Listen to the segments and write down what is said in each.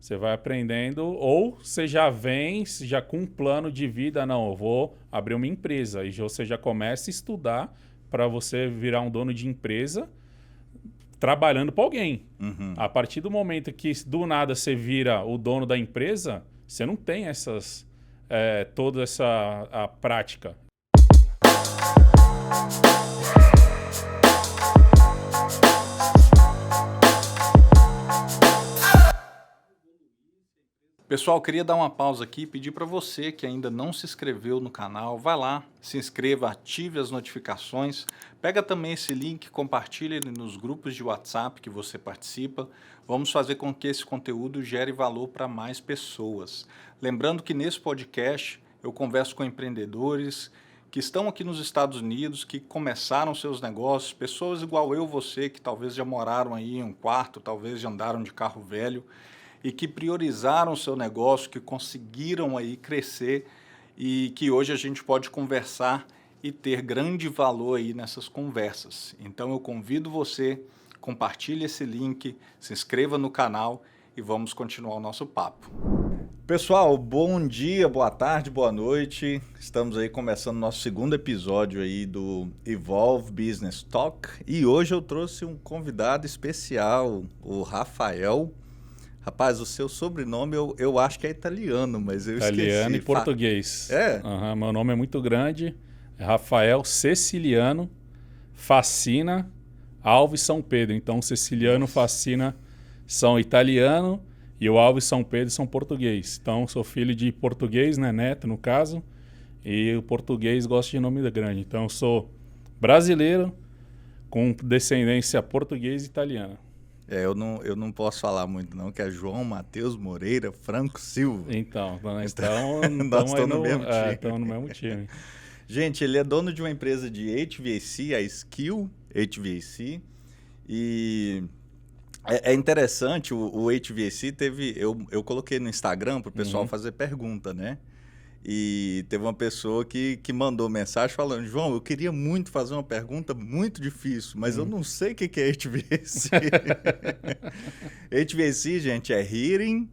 Você vai aprendendo, ou você já vem já com um plano de vida, não, eu vou abrir uma empresa. E você já começa a estudar para você virar um dono de empresa trabalhando para alguém. Uhum. A partir do momento que do nada você vira o dono da empresa, você não tem toda essa a prática. Pessoal, queria dar uma pausa aqui e pedir para você que ainda não se inscreveu no canal, vai lá, se inscreva, ative as notificações, pega também esse link, compartilha ele nos grupos de WhatsApp que você participa. Vamos fazer com que esse conteúdo gere valor para mais pessoas. Lembrando que nesse podcast eu converso com empreendedores que estão aqui nos Estados Unidos, que começaram seus negócios, pessoas igual eu, você, que talvez já moraram aí em um quarto, talvez já andaram de carro velho, e que priorizaram o seu negócio, que conseguiram aí crescer e que hoje a gente pode conversar e ter grande valor aí nessas conversas. Então eu convido você, compartilhe esse link, se inscreva no canal e vamos continuar o nosso papo. Pessoal, bom dia, boa tarde, boa noite. Estamos aí começando nosso segundo episódio aí do Evolve Business Talk e hoje eu trouxe um convidado especial, o Rafael. Rapaz, o seu sobrenome eu acho que é italiano, mas eu esqueci. Italiano e português. É? Uhum, meu nome é muito grande. É Rafael Ceciliano Facina Alves São Pedro. Então, Ceciliano Facina são italiano e o Alves São Pedro são português. Então, sou filho de português, né? Neto, no caso. E o português gosta de nome grande. Então, eu sou brasileiro com descendência portuguesa e italiana. Eu não posso falar muito não, que é João Matheus Moreira Franco Silva. Então nós estamos no mesmo time. Estamos no mesmo time. Gente, ele é dono de uma empresa de HVAC, a Skill HVAC, e é interessante, o HVAC teve, eu coloquei no Instagram para o pessoal fazer pergunta, né? E teve uma pessoa que mandou mensagem falando: João, eu queria muito fazer uma pergunta muito difícil, mas eu não sei o que é HVAC. HVAC, gente, é Heating,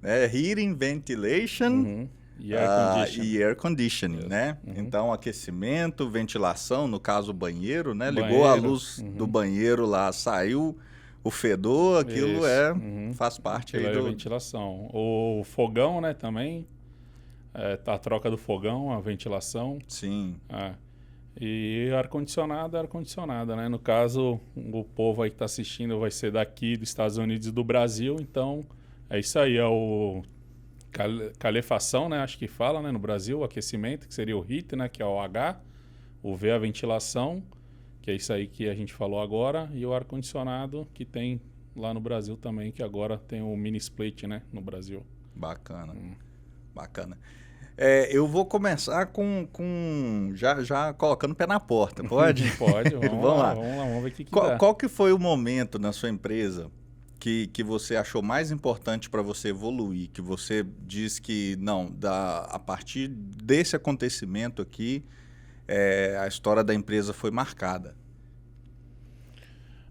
né? Heating, Ventilation e Air Conditioning, Yes. né? Então, aquecimento, ventilação, no caso o banheiro, né? Ligou a luz do banheiro lá, saiu o fedor, aquilo faz parte aí da ventilação. O fogão, né, também. A troca do fogão, a ventilação. Sim. E ar-condicionado, né? No caso, o povo aí que está assistindo vai ser daqui dos Estados Unidos e do Brasil, então é isso aí, é o calefação, né? Acho que fala, né? No Brasil, o aquecimento, que seria o heat, né? Que é o H, o V, a ventilação, que é isso aí que a gente falou agora, e o ar-condicionado, que tem lá no Brasil também, que agora tem o mini split, né? No Brasil. Bacana, bacana. Eu vou começar já colocando o pé na porta, pode? Pode, vamos lá. Vamos ver o que dá. Qual que foi o momento na sua empresa que você achou mais importante para você evoluir? Que você diz que, não, a partir desse acontecimento aqui, a história da empresa foi marcada?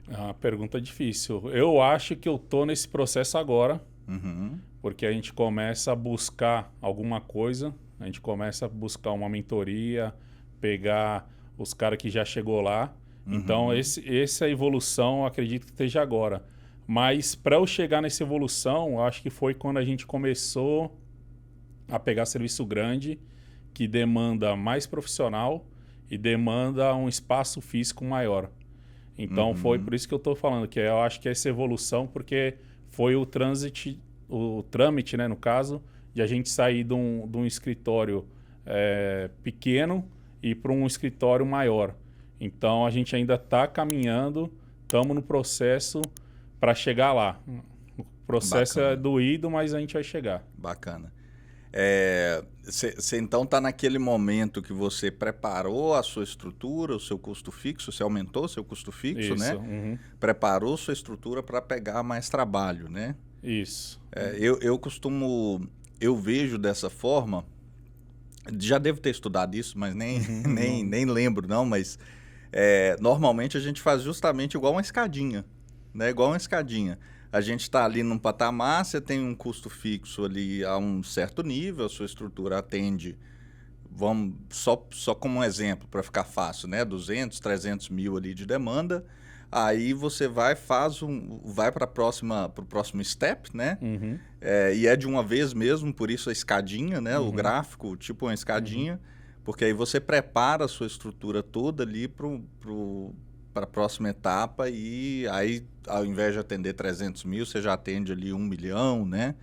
É uma pergunta difícil. Eu acho que eu tô nesse processo agora, porque a gente começa a buscar alguma coisa, a gente começa a buscar uma mentoria, pegar os caras que já chegou lá. Então, essa evolução eu acredito que esteja agora. Mas para eu chegar nessa evolução, eu acho que foi quando a gente começou a pegar serviço grande, que demanda mais profissional e demanda um espaço físico maior. Então, foi por isso que eu estou falando, que eu acho que essa evolução, porque foi o trâmite, né, no caso, de a gente sair de um escritório pequeno e para um escritório maior. Então, a gente ainda está caminhando, estamos no processo para chegar lá. O processo é doído, mas a gente vai chegar. Bacana. Você então está naquele momento que você preparou a sua estrutura, o seu custo fixo, você aumentou o seu custo fixo, Isso, né? Preparou sua estrutura para pegar mais trabalho, né? Isso. Eu vejo dessa forma, já devo ter estudado isso, mas nem lembro não, mas normalmente a gente faz justamente igual uma escadinha, né? Igual uma escadinha. a gente está ali num patamar, você tem um custo fixo ali a um certo nível, a sua estrutura atende, vamos só como um exemplo, para ficar fácil, né? 200, 300 mil ali de demanda, aí você vai para o próximo step, né? Uhum. E é de uma vez mesmo, por isso a escadinha, né? Uhum. O gráfico, tipo uma escadinha, porque aí você prepara a sua estrutura toda ali para a próxima etapa e aí, ao invés de atender 300 mil, você já atende ali 1 milhão, né?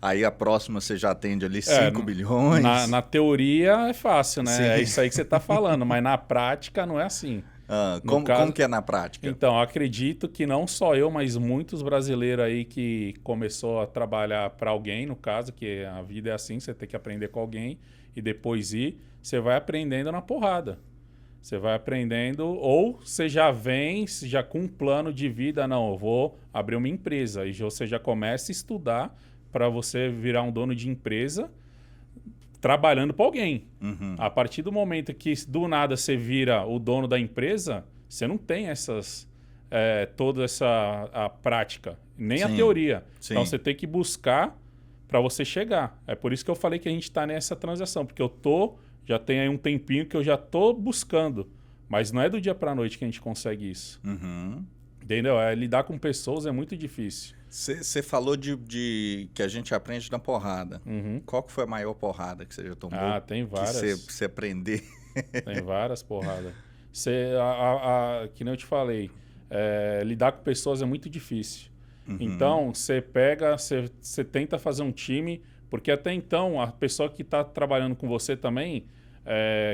Aí a próxima você já atende ali 5 bilhões. Na teoria é fácil, né? Sim. É isso aí que você está falando, mas na prática não é assim. Como que é na prática? Então, eu acredito que não só eu, mas muitos brasileiros aí que começou a trabalhar para alguém, no caso, que a vida é assim, você tem que aprender com alguém e depois você vai aprendendo na porrada. Você vai aprendendo, ou você já vem já com um plano de vida, não, eu vou abrir uma empresa, e você já começa a estudar para você virar um dono de empresa trabalhando para alguém. Uhum. A partir do momento que do nada você vira o dono da empresa, você não tem toda essa prática, nem a teoria. Sim. Então você tem que buscar para você chegar. É por isso que eu falei que a gente está nessa transação, porque já tem aí um tempinho que eu já estou buscando, mas não é do dia para a noite que a gente consegue isso. Uhum. Entendeu? Lidar com pessoas é muito difícil. Você falou de que a gente aprende na porrada. Uhum. Qual que foi a maior porrada que você já tomou? Tem várias. Que você aprender. Tem várias porradas. Que nem eu te falei, lidar com pessoas é muito difícil. Uhum. Então, você tenta fazer um time, porque até então, a pessoa que está trabalhando com você também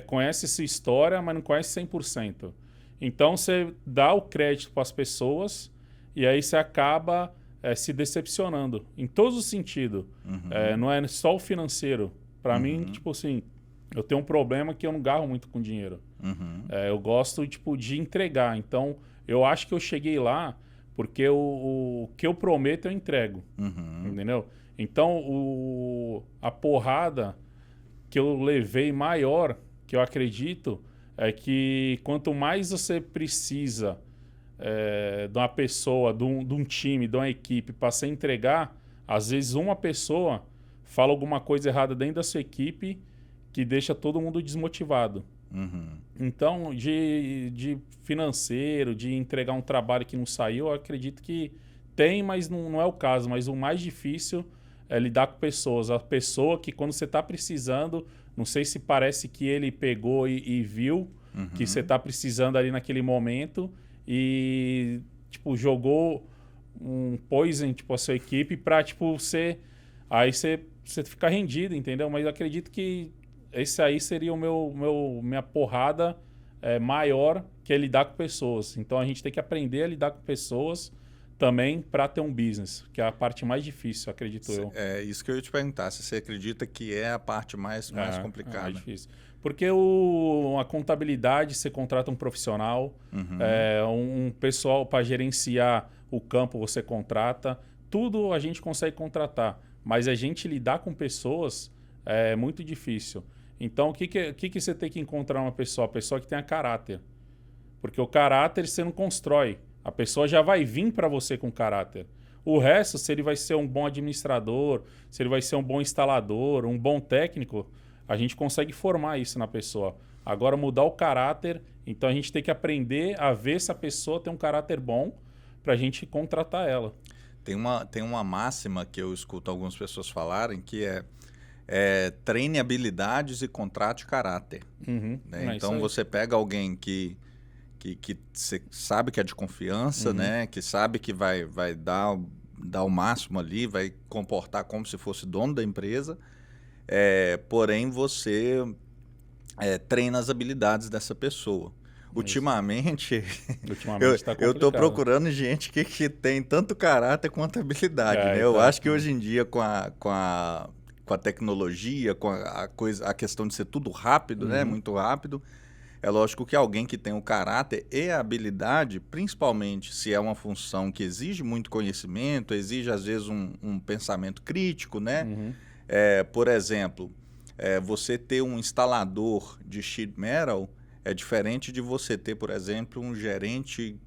conhece sua história, mas não conhece 100%. Então, você dá o crédito para as pessoas e aí você acaba se decepcionando, em todos os sentidos. Uhum. Não é só o financeiro. Para mim, tipo assim, eu tenho um problema que eu não garro muito com dinheiro. Uhum. Eu gosto de entregar. Então, eu acho que eu cheguei lá porque o que eu prometo eu entrego. Uhum. Entendeu? Então, a porrada que eu levei maior, que eu acredito, é que quanto mais você precisa de uma pessoa, de um time, de uma equipe para você entregar, às vezes uma pessoa fala alguma coisa errada dentro da sua equipe que deixa todo mundo desmotivado. Uhum. Então, de financeiro, de entregar um trabalho que não saiu, eu acredito que tem, mas não é o caso. Mas o mais difícil é lidar com pessoas. A pessoa que quando você está precisando, não sei se parece que ele pegou e viu que você está precisando ali naquele momento e tipo, jogou um poison a sua equipe para aí você ficar rendido, entendeu? Mas eu acredito que esse aí seria minha porrada maior, que é lidar com pessoas. Então a gente tem que aprender a lidar com pessoas também para ter um business, que é a parte mais difícil, acredito eu. É isso que eu ia te perguntar, se você acredita que é a parte mais complicada. É mais difícil. Porque a contabilidade, você contrata um profissional, um pessoal para gerenciar o campo você contrata, tudo a gente consegue contratar, mas a gente lidar com pessoas é muito difícil. Então, o que você tem que encontrar uma pessoa? A pessoa que tenha caráter. Porque o caráter você não constrói. A pessoa já vai vir para você com caráter. O resto, se ele vai ser um bom administrador, se ele vai ser um bom instalador, um bom técnico, a gente consegue formar isso na pessoa. Agora, mudar o caráter, então a gente tem que aprender a ver se a pessoa tem um caráter bom para a gente contratar ela. Tem uma máxima que eu escuto algumas pessoas falarem que treine habilidades e contrate caráter. Né? Então, você pega alguém que você sabe que é de confiança, né? Que sabe que vai dar o máximo ali, vai comportar como se fosse dono da empresa, porém você treina as habilidades dessa pessoa. Ultimamente eu estou procurando gente que tem tanto caráter quanto habilidade. Né? Eu acho que hoje em dia com a tecnologia, com a questão de ser tudo rápido, né? Muito rápido, é lógico que alguém que tem o caráter e a habilidade, principalmente se é uma função que exige muito conhecimento, exige às vezes um pensamento crítico, né? Por exemplo, você ter um instalador de sheet metal é diferente de você ter, por exemplo, um gerente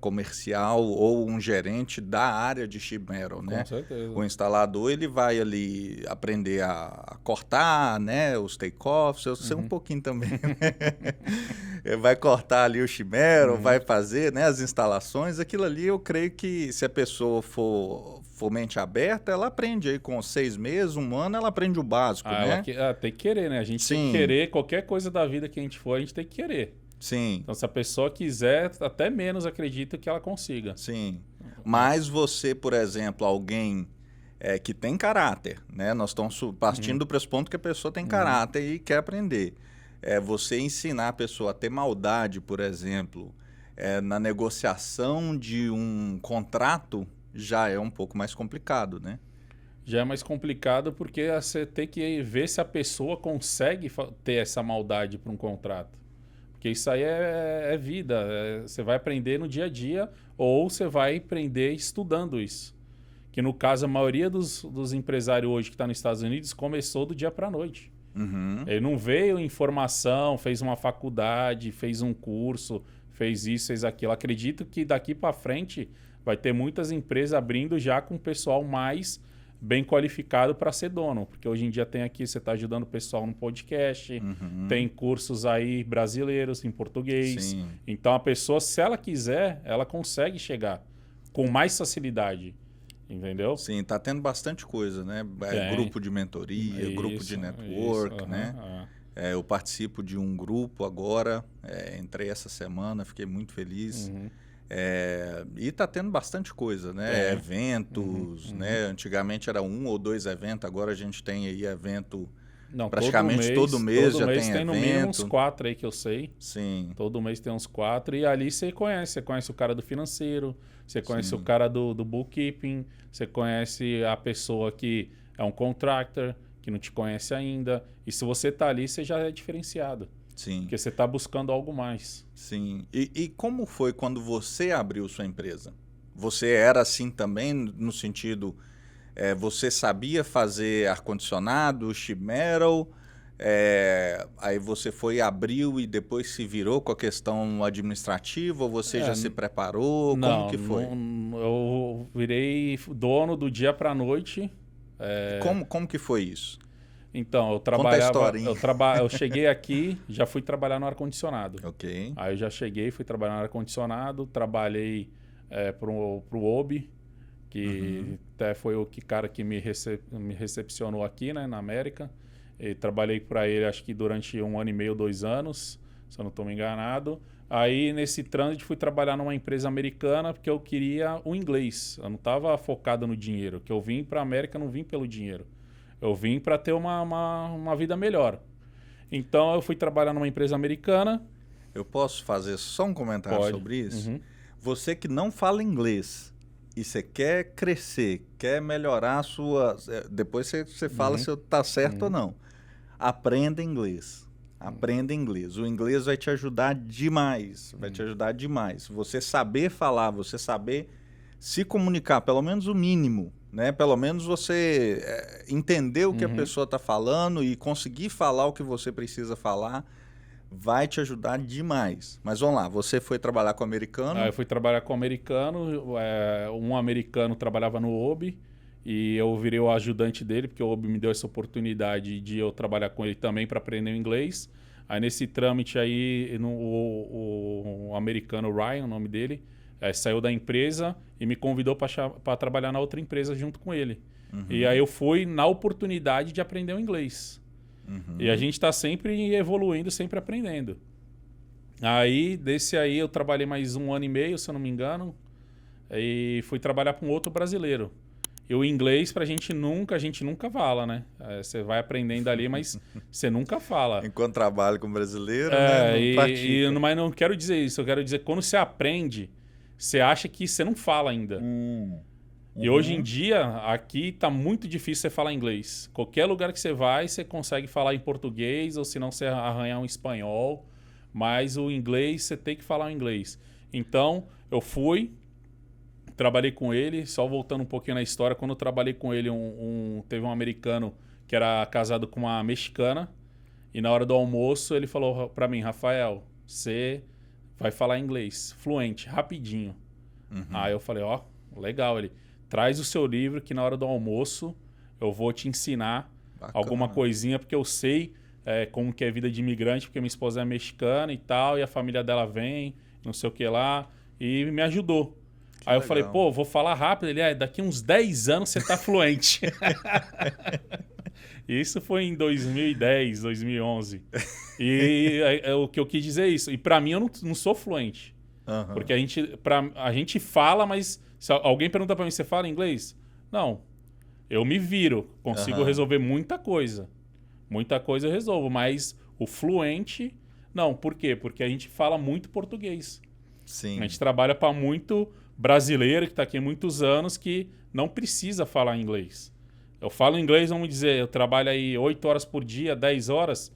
comercial ou um gerente da área de sheet metal, né? Com certeza. O instalador, ele vai ali aprender a cortar, né? Os take-offs, eu sei um pouquinho também, né? Ele vai cortar ali o sheet metal, vai fazer, né, as instalações. Aquilo ali, eu creio que se a pessoa for mente aberta, ela aprende aí com 6 meses, 1 ano, ela aprende o básico, né? Tem que querer, né? A gente Sim. tem que querer qualquer coisa da vida que a gente for, a gente tem que querer. Sim. Então, se a pessoa quiser, até menos acredito que ela consiga. Sim. Mas você, por exemplo, alguém que tem caráter, né? Nós estamos partindo do pressuposto que a pessoa tem caráter e quer aprender. Você ensinar a pessoa a ter maldade, por exemplo, na negociação de um contrato, já é um pouco mais complicado, né? Já é mais complicado porque você tem que ver se a pessoa consegue ter essa maldade para um contrato. Porque isso aí é vida. Você vai aprender no dia a dia ou você vai aprender estudando isso. Que no caso, a maioria dos empresários hoje que está nos Estados Unidos começou do dia para a noite. Ele não veio em formação, fez uma faculdade, fez um curso, fez isso, fez aquilo. Acredito que daqui para frente vai ter muitas empresas abrindo já com o pessoal mais bem qualificado para ser dono. Porque hoje em dia tem aqui, você está ajudando o pessoal no podcast, tem cursos aí brasileiros em português. Sim. Então a pessoa, se ela quiser, ela consegue chegar com mais facilidade. Entendeu? Sim, tá tendo bastante coisa, né? Grupo de mentoria, grupo de network, né? Eu participo de um grupo agora, entrei essa semana, fiquei muito feliz. E tá tendo bastante coisa, né? Eventos, né? Antigamente era 1 ou 2 eventos, agora a gente tem aí evento praticamente todo mês já tem evento. No mínimo uns 4 aí que eu sei. Sim. Todo mês tem uns 4 e ali você conhece o cara do financeiro, você conhece o cara do bookkeeping, você conhece a pessoa que é um contractor, que não te conhece ainda. E se você tá ali, você já é diferenciado. Sim. Porque você tá buscando algo mais. Sim. E como foi quando você abriu sua empresa? Você era assim também, no sentido, você sabia fazer ar-condicionado, sheet metal, aí você foi, abriu e depois se virou com a questão administrativa, ou você já se preparou? Não, como que foi? Eu virei dono do dia para a noite. Como que foi isso? Então, eu trabalhava. Eu cheguei aqui, já fui trabalhar no ar-condicionado. Ok. Aí eu já cheguei, fui trabalhar no ar-condicionado, trabalhei pro OBI, que até foi o cara que me recepcionou aqui, né, na América. E trabalhei para ele, acho que durante 1 ano e meio, 2 anos, se eu não estou me enganado. Aí, nesse trânsito, fui trabalhar numa empresa americana porque eu queria o inglês. Eu não estava focado no dinheiro. Que eu vim para a América, não vim pelo dinheiro. Eu vim para ter uma vida melhor. Então, eu fui trabalhar numa empresa americana. Eu posso fazer só um comentário sobre isso? Você que não fala inglês e você quer crescer, quer melhorar a sua... Depois você fala se está certo ou não. Aprenda inglês. Aprenda inglês. O inglês vai te ajudar demais. Vai te ajudar demais. Você saber falar, você saber se comunicar, pelo menos o mínimo, né? Pelo menos você entender o que a pessoa está falando e conseguir falar o que você precisa falar, vai te ajudar demais. Mas vamos lá, você foi trabalhar com o americano? Eu fui trabalhar com o americano. Um americano trabalhava no OBI e eu virei o ajudante dele, porque o OBI me deu essa oportunidade de eu trabalhar com ele também para aprender o inglês. Aí nesse trâmite aí, o americano Ryan, o nome dele, saiu da empresa e me convidou para trabalhar na outra empresa junto com ele. E aí eu fui na oportunidade de aprender o inglês. E a gente está sempre evoluindo, sempre aprendendo. Aí, desse aí, eu trabalhei mais 1 ano e meio, se eu não me engano, e fui trabalhar com outro brasileiro. E o inglês, a gente nunca fala, né? Você vai aprendendo ali, mas você nunca fala. Enquanto trabalha com brasileiro, né? Mas não quero dizer isso. Eu quero dizer que quando você aprende, você acha que você não fala ainda. E hoje em dia, aqui tá muito difícil você falar inglês. Qualquer lugar que você vai, você consegue falar em português, ou se não, você arranhar um espanhol. Mas o inglês, você tem que falar o inglês. Então, eu fui, trabalhei com ele, só voltando um pouquinho na história, quando eu trabalhei com ele, teve um americano que era casado com uma mexicana, e na hora do almoço ele falou para mim, Rafael, você vai falar inglês, fluente, rapidinho. Aí eu falei, ó, legal. Ele, traz o seu livro que na hora do almoço eu vou te ensinar alguma coisinha, porque eu sei como que é a vida de imigrante, porque minha esposa é mexicana e tal, e a família dela vem, não sei o que lá, e me ajudou. Aí eu falei, pô, vou falar rápido. Ele, daqui uns 10 anos você tá fluente. Isso foi em 2010, 2011. E o que eu quis dizer é isso. E pra mim eu não sou fluente. Porque a gente fala, mas se alguém pergunta pra mim, você fala inglês? Não. Eu me viro, consigo resolver muita coisa. Muita coisa eu resolvo, mas o fluente, não. Por quê? Porque a gente fala muito português. Sim. A gente trabalha para muito brasileiro que está aqui há muitos anos que não precisa falar inglês. Eu falo inglês, vamos dizer, eu trabalho aí 8 horas por dia, 10 horas,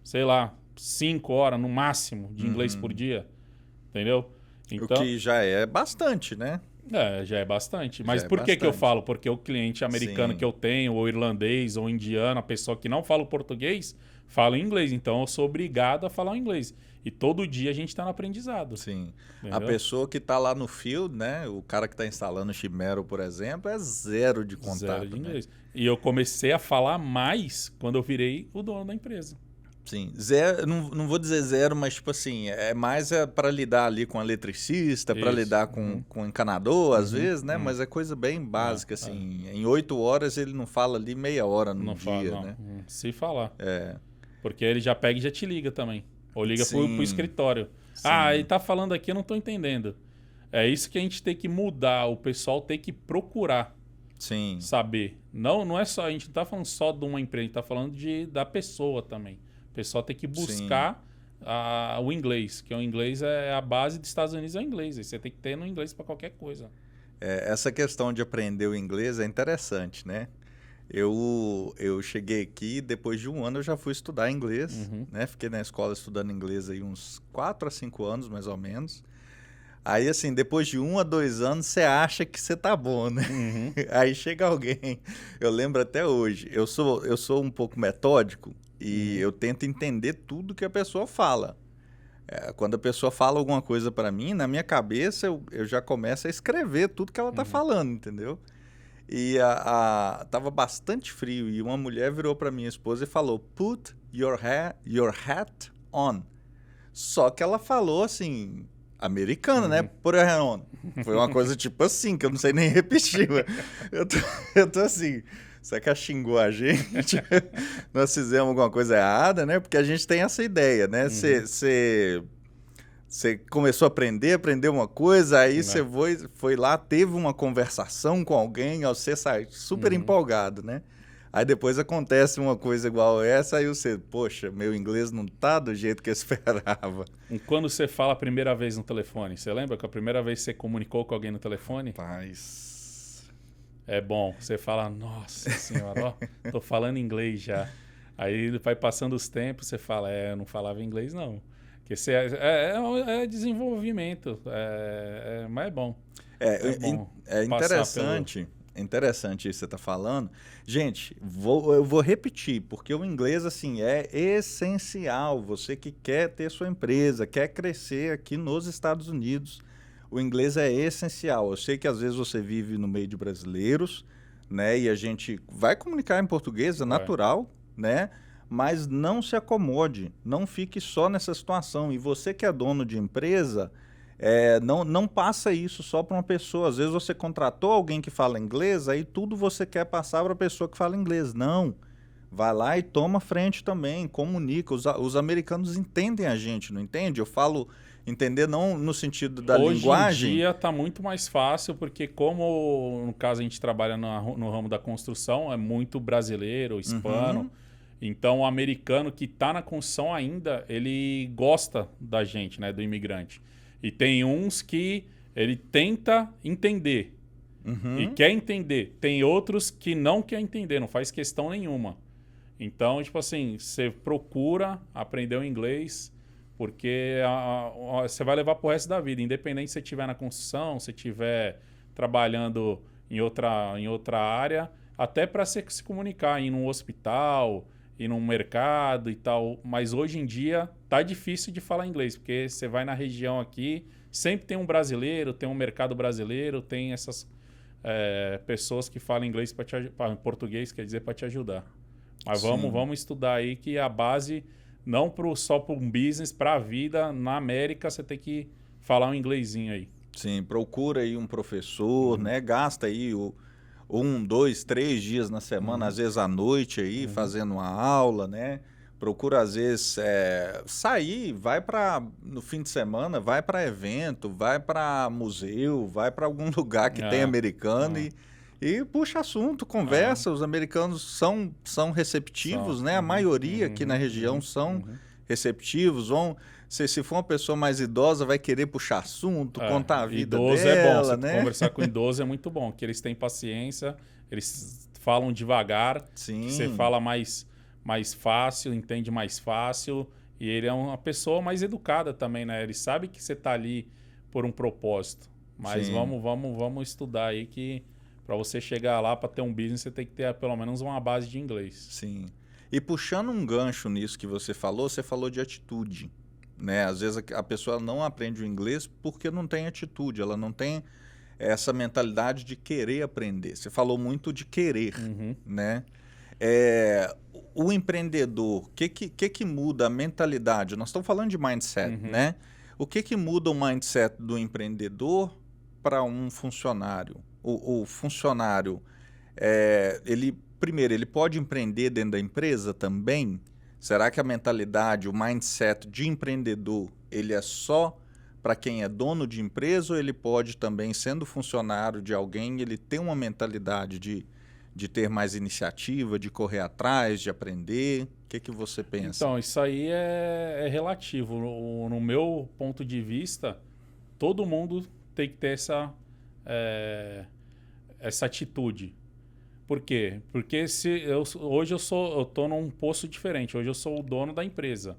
sei lá, 5 horas no máximo de inglês por dia. Entendeu? Então, o que já é bastante, né? Já é bastante. Mas por que eu falo? Porque o cliente americano que eu tenho, ou irlandês, ou indiano, a pessoa que não fala o português, fala inglês. Então eu sou obrigado a falar o inglês. E todo dia a gente está no aprendizado. Sim. Entendeu? A pessoa que está lá no field, né? O cara que está instalando o Chimero, por exemplo, é zero de contato. Zero de inglês. Né? E eu comecei a falar mais quando eu virei o dono da empresa. Sim, zero, não vou dizer zero, mas tipo assim, é mais para lidar ali com eletricista, para lidar com encanador, às vezes, né? Mas é coisa bem básica, assim. Em 8 horas ele não fala ali meia hora no dia, fala, né? Se falar. Porque ele já pega e já te liga também. Ou liga pro escritório. Sim. Ele tá falando aqui, eu não tô entendendo. É isso que a gente tem que mudar, o pessoal tem que procurar. Sim. Saber. Não é só, a gente não tá falando só de uma empresa, a gente tá falando da pessoa também. O pessoal tem que buscar o inglês, que o inglês é a base dos Estados Unidos, é o inglês. Você tem que ter no inglês para qualquer coisa. Essa questão de aprender o inglês é interessante, né? Eu cheguei aqui, depois de um ano eu já fui estudar inglês, né? Fiquei na escola estudando inglês aí uns 4 a 5 anos, mais ou menos. Aí, assim, depois de 1 a 2 anos, você acha que você tá bom, né? Aí chega alguém, eu lembro até hoje, eu sou um pouco metódico e eu tento entender tudo que a pessoa fala. Quando a pessoa fala alguma coisa para mim, na minha cabeça eu já começo a escrever tudo que ela tá falando, entendeu? E tava bastante frio e uma mulher virou para minha esposa e falou, put your hat on. Só que ela falou assim, americana, né? Put your hat on. Foi uma coisa tipo assim, que eu não sei nem repetir. Eu tô assim, será que ela xingou a gente? Nós fizemos alguma coisa errada, né? Porque a gente tem essa ideia, né? Você começou a aprender uma coisa, aí você foi lá, teve uma conversação com alguém, você sai super empolgado, né? Aí depois acontece uma coisa igual essa, aí você, poxa, meu inglês não tá do jeito que eu esperava. E quando você fala a primeira vez no telefone, você lembra que a primeira vez que você comunicou com alguém no telefone? Rapaz. É bom, você fala, nossa senhora, ó, tô falando inglês já. Aí vai passando os tempos, você fala, eu não falava inglês não. Porque é desenvolvimento, mas é bom. É interessante. É interessante isso que você está falando. Gente, eu vou repetir, porque o inglês assim, é essencial. Você que quer ter sua empresa, quer crescer aqui nos Estados Unidos, o inglês é essencial. Eu sei que às vezes você vive no meio de brasileiros, né? E a gente vai comunicar em português, é natural, né? Mas não se acomode, não fique só nessa situação. E você que é dono de empresa, não passa isso só para uma pessoa. Às vezes você contratou alguém que fala inglês, aí tudo você quer passar para a pessoa que fala inglês. Não, vai lá e toma frente também, comunica. Os americanos entendem a gente, não entende? Eu falo entender não no sentido da linguagem. Hoje em dia está muito mais fácil, porque como no caso a gente trabalha no ramo da construção, é muito brasileiro, hispano. Então, o americano que está na construção ainda, ele gosta da gente, né, do imigrante. E tem uns que ele tenta entender e quer entender. Tem outros que não quer entender, não faz questão nenhuma. Então, tipo assim, você procura aprender o inglês, porque você vai levar pro resto da vida. Independente se você estiver na construção, se estiver trabalhando em outra área, até para se comunicar, ir num hospital, ir num mercado e tal. Mas hoje em dia tá difícil de falar inglês, porque você vai na região aqui, sempre tem um brasileiro, tem um mercado brasileiro, tem essas pessoas que falam inglês português, quer dizer, para te ajudar. Mas vamos estudar aí que a base, não só para um business, para a vida, na América você tem que falar um inglesinho aí. Sim, procura aí um professor, né? Gasta aí 1, 2, 3 dias na semana, às vezes à noite aí, fazendo uma aula, né? Procura, às vezes, sair, vai no fim de semana, vai para evento, vai para museu, vai para algum lugar que tem americano e puxa assunto, conversa. Os americanos são receptivos, né? A maioria aqui na região são receptivos, se for uma pessoa mais idosa, vai querer puxar assunto, contar a vida idoso dela, é bom, né? Conversar com idoso é muito bom, que eles têm paciência, eles falam devagar, Sim. você fala mais fácil, entende mais fácil, e ele é uma pessoa mais educada também, né? Ele sabe que você está ali por um propósito, mas vamos estudar aí que para você chegar lá, para ter um business, você tem que ter pelo menos uma base de inglês. Sim. E puxando um gancho nisso que você falou de atitude, né? Às vezes a pessoa não aprende o inglês porque não tem atitude, ela não tem essa mentalidade de querer aprender. Você falou muito de querer, né? O empreendedor, o que muda a mentalidade? Nós estamos falando de mindset, né? O que muda o mindset do empreendedor para um funcionário? O funcionário, primeiro, ele pode empreender dentro da empresa também? Será que a mentalidade, o mindset de empreendedor, ele é só para quem é dono de empresa ou ele pode também, sendo funcionário de alguém, ele ter uma mentalidade de ter mais iniciativa, de correr atrás, de aprender? O que você pensa? Então, isso aí é relativo. No meu ponto de vista, todo mundo tem que ter essa atitude. Por quê? Porque hoje eu estou num posto diferente. Hoje eu sou o dono da empresa.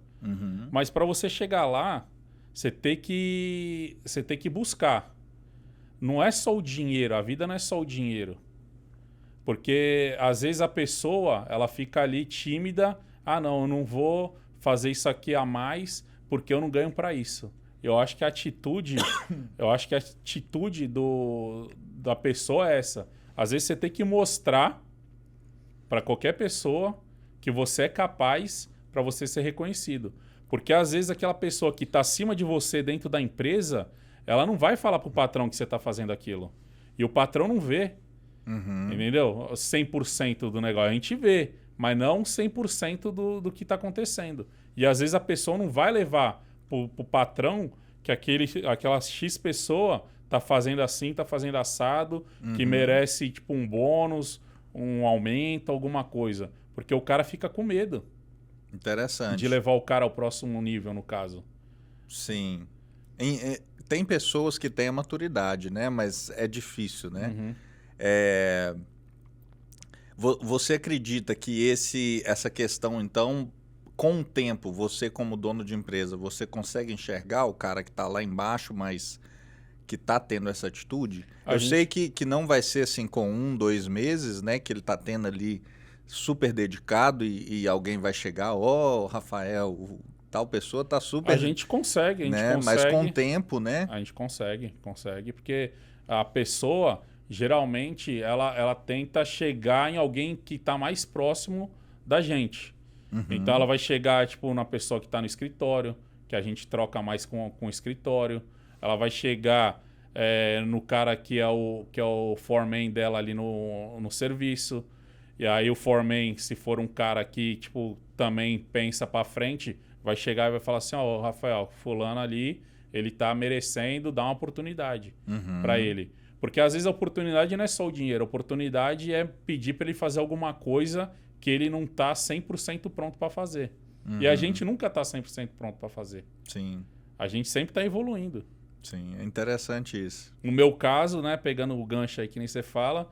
Mas para você chegar lá, você tem que buscar. Não é só o dinheiro. A vida não é só o dinheiro. Porque às vezes a pessoa ela fica ali tímida. Ah, não, eu não vou fazer isso aqui a mais porque eu não ganho para isso. Eu acho que a atitude da pessoa é essa. Às vezes você tem que mostrar para qualquer pessoa que você é capaz para você ser reconhecido. Porque às vezes aquela pessoa que está acima de você dentro da empresa, ela não vai falar para o patrão que você está fazendo aquilo. E o patrão não vê. Entendeu? 100% do negócio. A gente vê, mas não 100% do que está acontecendo. E às vezes a pessoa não vai levar para o patrão que aquela X pessoa tá fazendo assim, tá fazendo assado, que merece tipo um bônus, um aumento, alguma coisa. Porque o cara fica com medo. Interessante. De levar o cara ao próximo nível, no caso. Sim. Tem pessoas que têm a maturidade, né? Mas é difícil, né? Você acredita que essa questão, então, com o tempo, você como dono de empresa, você consegue enxergar o cara que está lá embaixo, mas que está tendo essa atitude? Sei que não vai ser assim com 1, 2 meses, né? Que ele está tendo ali super dedicado e alguém vai chegar, Rafael, tal pessoa está super... A gente consegue, consegue. Mas com o tempo, né? A gente consegue, porque a pessoa, geralmente, ela tenta chegar em alguém que está mais próximo da gente. Então ela vai chegar tipo na pessoa que está no escritório, que a gente troca mais com o escritório. Ela vai chegar no cara que é o foreman dela ali no serviço. E aí o foreman, se for um cara que tipo, também pensa para frente, vai chegar e vai falar assim, Rafael, fulano ali, ele tá merecendo, dá uma oportunidade para ele. Porque às vezes a oportunidade não é só o dinheiro, a oportunidade é pedir para ele fazer alguma coisa que ele não tá 100% pronto para fazer. E a gente nunca tá 100% pronto para fazer. Sim. A gente sempre tá evoluindo. Sim, é interessante isso. No meu caso, né, pegando o gancho aí que nem você fala,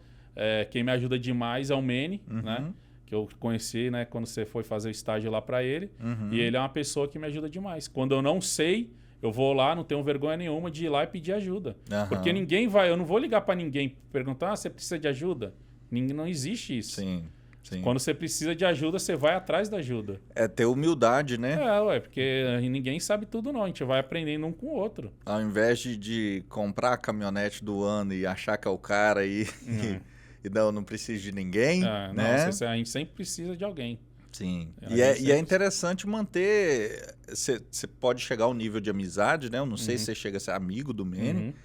quem me ajuda demais é o Manny, né? Que eu conheci, né, quando você foi fazer o estágio lá para ele. E ele é uma pessoa que me ajuda demais. Quando eu não sei, eu vou lá, não tenho vergonha nenhuma de ir lá e pedir ajuda. Porque eu não vou ligar para ninguém perguntar, você precisa de ajuda? Não existe isso. Sim. Sim. Quando você precisa de ajuda, você vai atrás da ajuda. É ter humildade, né? Porque ninguém sabe tudo não. A gente vai aprendendo um com o outro. Ao invés de comprar a caminhonete do ano e achar que é o cara e não precisa de ninguém, né? Não, a gente sempre precisa de alguém. Sim. E é interessante manter... Você pode chegar ao nível de amizade, né? Eu não sei se você chega a ser amigo do Manny,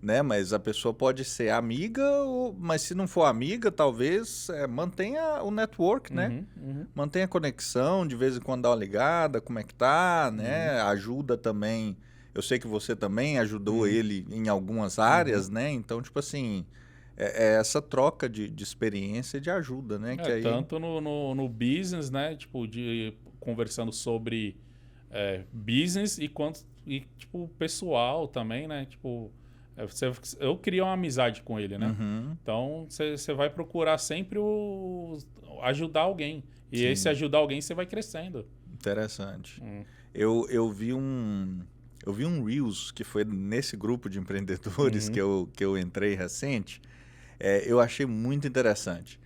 né? Mas a pessoa pode ser amiga, mas se não for amiga, talvez mantenha o network, né? Mantenha a conexão, de vez em quando dá uma ligada, como é que tá, né? Ajuda também. Eu sei que você também ajudou ele em algumas áreas, né? Então, tipo assim, é essa troca de experiência e de ajuda, né? Que aí... Tanto no business, né? Tipo, conversando sobre business e tipo, pessoal também, né? Tipo... Eu criei uma amizade com ele, né? Então, você vai procurar sempre ajudar alguém. E esse ajudar alguém, você vai crescendo. Interessante. Eu vi um Reels que foi nesse grupo de empreendedores que eu entrei recente. Eu achei muito interessante.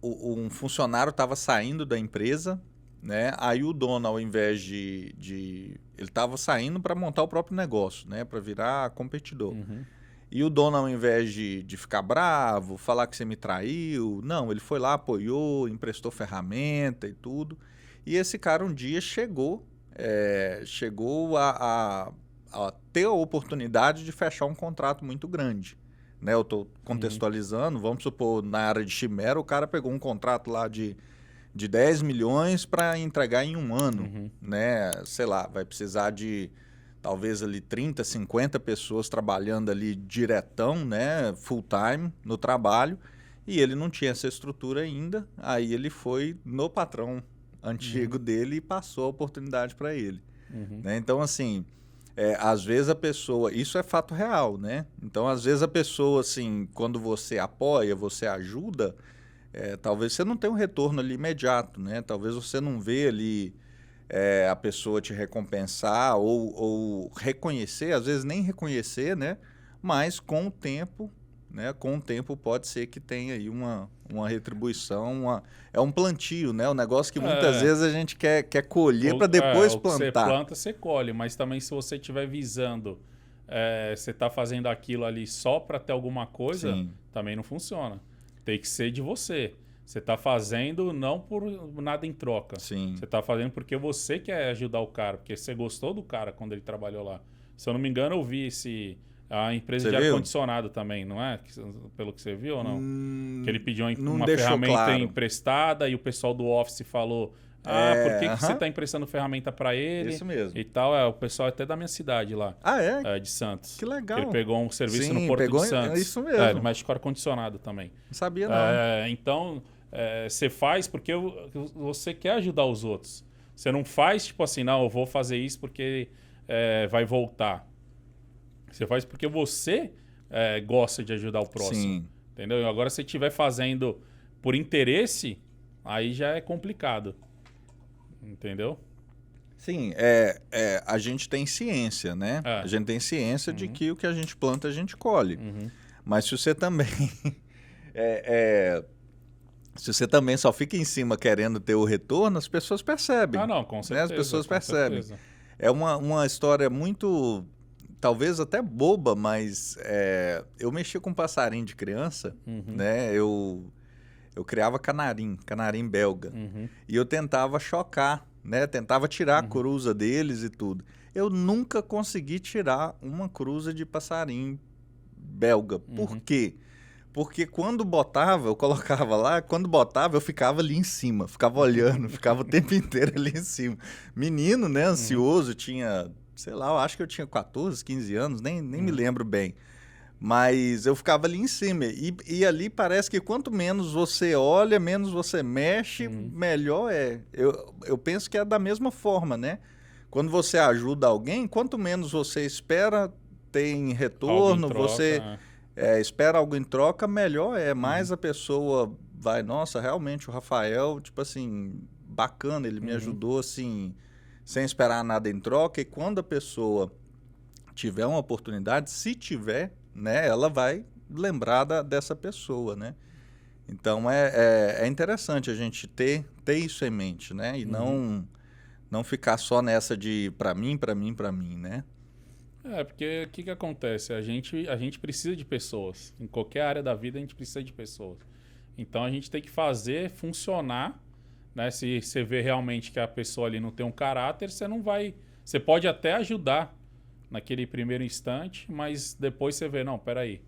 Um funcionário estava saindo da empresa, né? Aí o dono, ao invés ele estava saindo para montar o próprio negócio, né? Para virar competidor. E o dono, ao invés de ficar bravo, falar que você me traiu, não, ele foi lá, apoiou, emprestou ferramenta e tudo. E esse cara um dia chegou a ter a oportunidade de fechar um contrato muito grande. Né? Eu estou contextualizando, vamos supor, na área de Chimera, o cara pegou um contrato lá de 10 milhões para entregar em um ano, né? Sei lá, vai precisar de talvez ali 30, 50 pessoas trabalhando ali diretão, né? Full time no trabalho, e ele não tinha essa estrutura ainda, aí ele foi no patrão antigo dele e passou a oportunidade para ele. Né? Então, assim, às vezes a pessoa... Isso é fato real, né? Então, às vezes a pessoa, assim, quando você apoia, você ajuda... talvez você não tenha um retorno ali imediato, né? Talvez você não vê ali a pessoa te recompensar ou reconhecer, às vezes nem reconhecer, né? Mas com o tempo, né? Com o tempo pode ser que tenha aí uma retribuição, é um plantio, né? Um negócio que muitas vezes a gente quer colher para depois plantar. Você planta, você colhe, mas também se você estiver visando, você está fazendo aquilo ali só para ter alguma coisa, também não funciona. Tem que ser de você. Você está fazendo não por nada em troca. Sim. Você está fazendo porque você quer ajudar o cara, porque você gostou do cara quando ele trabalhou lá. Se eu não me engano, eu vi a empresa de ar-condicionado também, não é? Pelo que você viu ou não? Que ele pediu uma ferramenta emprestada e o pessoal do Office falou... por que você está emprestando ferramenta para ele? Isso mesmo. E tal, o pessoal até da minha cidade lá. De Santos. Que legal. Que ele pegou um serviço no Porto de Santos. Isso mesmo. Ele mexe com ar-condicionado também. Não sabia, não. Então, você faz porque você quer ajudar os outros. Você não faz tipo assim, não, eu vou fazer isso porque vai voltar. Você faz porque você gosta de ajudar o próximo. Sim. Entendeu? Agora, se você estiver fazendo por interesse, aí já é complicado. Entendeu? Sim, a gente tem ciência, né? A gente tem ciência de que o que a gente planta, a gente colhe. Mas se você também... se você também só fica em cima querendo ter o retorno, as pessoas percebem. Não, com certeza. Né? As pessoas percebem. Certeza. É uma história muito... Talvez até boba, mas eu mexia com passarinho de criança, né? Eu criava canarim belga. E eu tentava chocar, né? Tentava tirar a cruza deles e tudo. Eu nunca consegui tirar uma cruza de passarinho belga. Por quê? Porque quando botava, eu colocava lá, quando botava, eu ficava ali em cima, ficava olhando, ficava o tempo inteiro ali em cima. Menino, né? Ansioso, tinha, sei lá, eu acho que eu tinha 14, 15 anos, nem me lembro bem. Mas eu ficava ali em cima. E ali parece que quanto menos você olha, menos você mexe, melhor é. Eu penso que é da mesma forma, né? Quando você ajuda alguém, quanto menos você espera ter em retorno, você espera algo em troca, melhor é. Mais a pessoa vai, nossa, realmente o Rafael, tipo assim, bacana, ele me ajudou assim, sem esperar nada em troca. E quando a pessoa tiver uma oportunidade, se tiver, né, ela vai lembrar dessa pessoa, né? Então, é interessante a gente ter isso em mente, né? E não ficar só nessa de para mim, né? Porque o que acontece? A gente precisa de pessoas. Em qualquer área da vida, a gente precisa de pessoas. Então, a gente tem que fazer funcionar, né? Se você vê realmente que a pessoa ali não tem um caráter, você não vai... Você pode até ajudar naquele primeiro instante, mas depois você vê, não, peraí.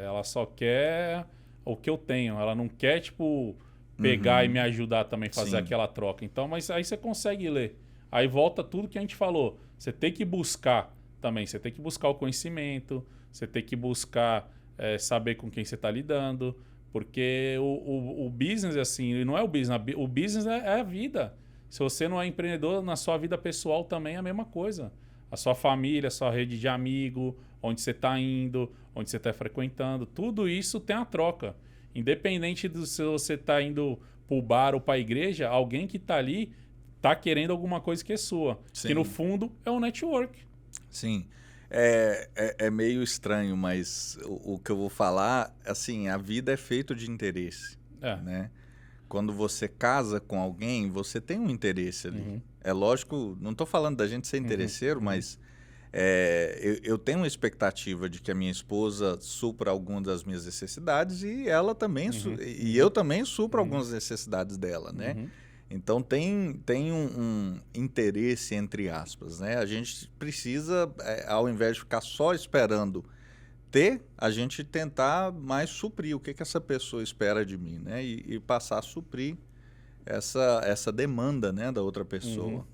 Ela só quer o que eu tenho. Ela não quer, tipo, pegar e me ajudar também, fazer aquela troca. Então, mas aí você consegue ler. Aí volta tudo que a gente falou. Você tem que buscar também. Você tem que buscar o conhecimento. Você tem que buscar saber com quem você está lidando. Porque o business, assim, não é o business. O business é a vida. Se você não é empreendedor, na sua vida pessoal também é a mesma coisa. A sua família, a sua rede de amigo, onde você está indo, onde você está frequentando, tudo isso tem a troca. Independente de se você está indo para o bar ou para a igreja, alguém que está ali está querendo alguma coisa que é sua. Sim. Que no fundo é um network. Sim. É meio estranho, mas o que eu vou falar, assim, a vida é feita de interesse, né? Quando você casa com alguém, você tem um interesse ali. É lógico, não estou falando da gente ser interesseiro, mas eu tenho uma expectativa de que a minha esposa supra algumas das minhas necessidades e ela também e eu também supro algumas necessidades dela, né? Então tem um interesse entre aspas, né? A gente precisa, ao invés de ficar só esperando a gente tentar mais suprir o que essa pessoa espera de mim, né? E passar a suprir essa demanda, né, da outra pessoa.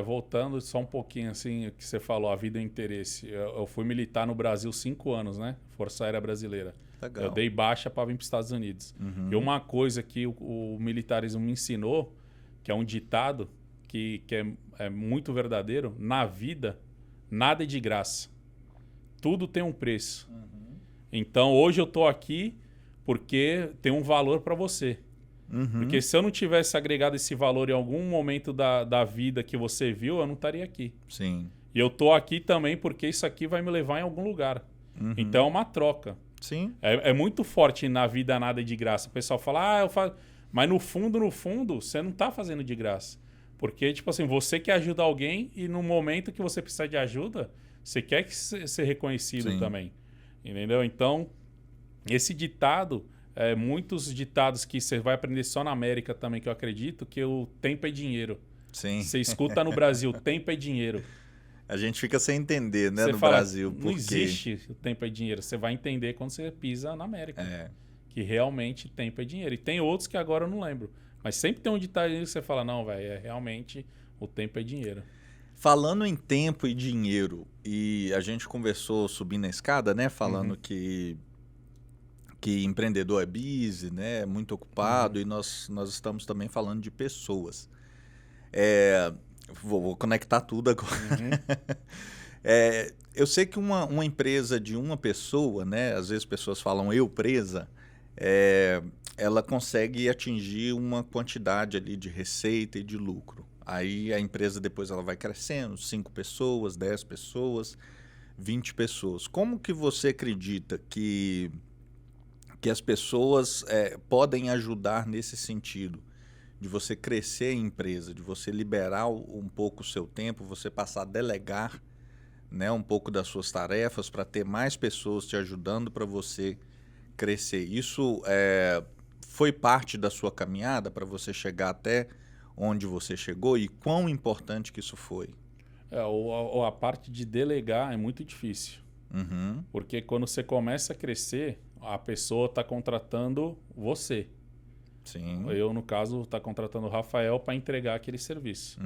Voltando só um pouquinho, assim, o que você falou, a vida é interesse. Eu fui militar no Brasil 5 anos, né? Força Aérea Brasileira. Legal. Eu dei baixa para vir para os Estados Unidos. E uma coisa que o militarismo me ensinou, que é um ditado que é muito verdadeiro, na vida, nada é de graça. Tudo tem um preço. Então, hoje eu estou aqui porque tem um valor para você. Porque se eu não tivesse agregado esse valor em algum momento da vida que você viu, eu não estaria aqui. Sim. E eu estou aqui também porque isso aqui vai me levar em algum lugar. Então, é uma troca. Sim. É muito forte na vida nada de graça. O pessoal fala, eu faço... Mas no fundo, você não está fazendo de graça. Porque, tipo assim, você quer ajudar alguém e no momento que você precisa de ajuda, você quer ser reconhecido também. Entendeu? Então, esse ditado, muitos ditados que você vai aprender só na América também, que eu acredito, que o tempo é dinheiro. Sim. Você escuta no Brasil, tempo é dinheiro. A gente fica sem entender, né, você no fala, Brasil. Não existe o tempo é dinheiro. Você vai entender quando você pisa na América. Que realmente tempo é dinheiro. E tem outros que agora eu não lembro. Mas sempre tem um ditado que você fala, não, velho, realmente o tempo é dinheiro. Falando em tempo e dinheiro, e a gente conversou subindo a escada, né? Falando que empreendedor é busy, né? É muito ocupado, e nós estamos também falando de pessoas. Vou conectar tudo agora. Eu sei que uma empresa de uma pessoa, né? Às vezes pessoas falam eu presa, ela consegue atingir uma quantidade ali de receita e de lucro. Aí a empresa depois ela vai crescendo, 5 pessoas, 10 pessoas, 20 pessoas. Como que você acredita que as pessoas podem ajudar nesse sentido? De você crescer a empresa, de você liberar um pouco o seu tempo, você passar a delegar, né, um pouco das suas tarefas para ter mais pessoas te ajudando para você crescer. Isso foi parte da sua caminhada para você chegar até onde você chegou e quão importante que isso foi? A parte de delegar é muito difícil. Porque quando você começa a crescer, a pessoa está contratando você. Sim. Eu, no caso, está contratando o Rafael para entregar aquele serviço.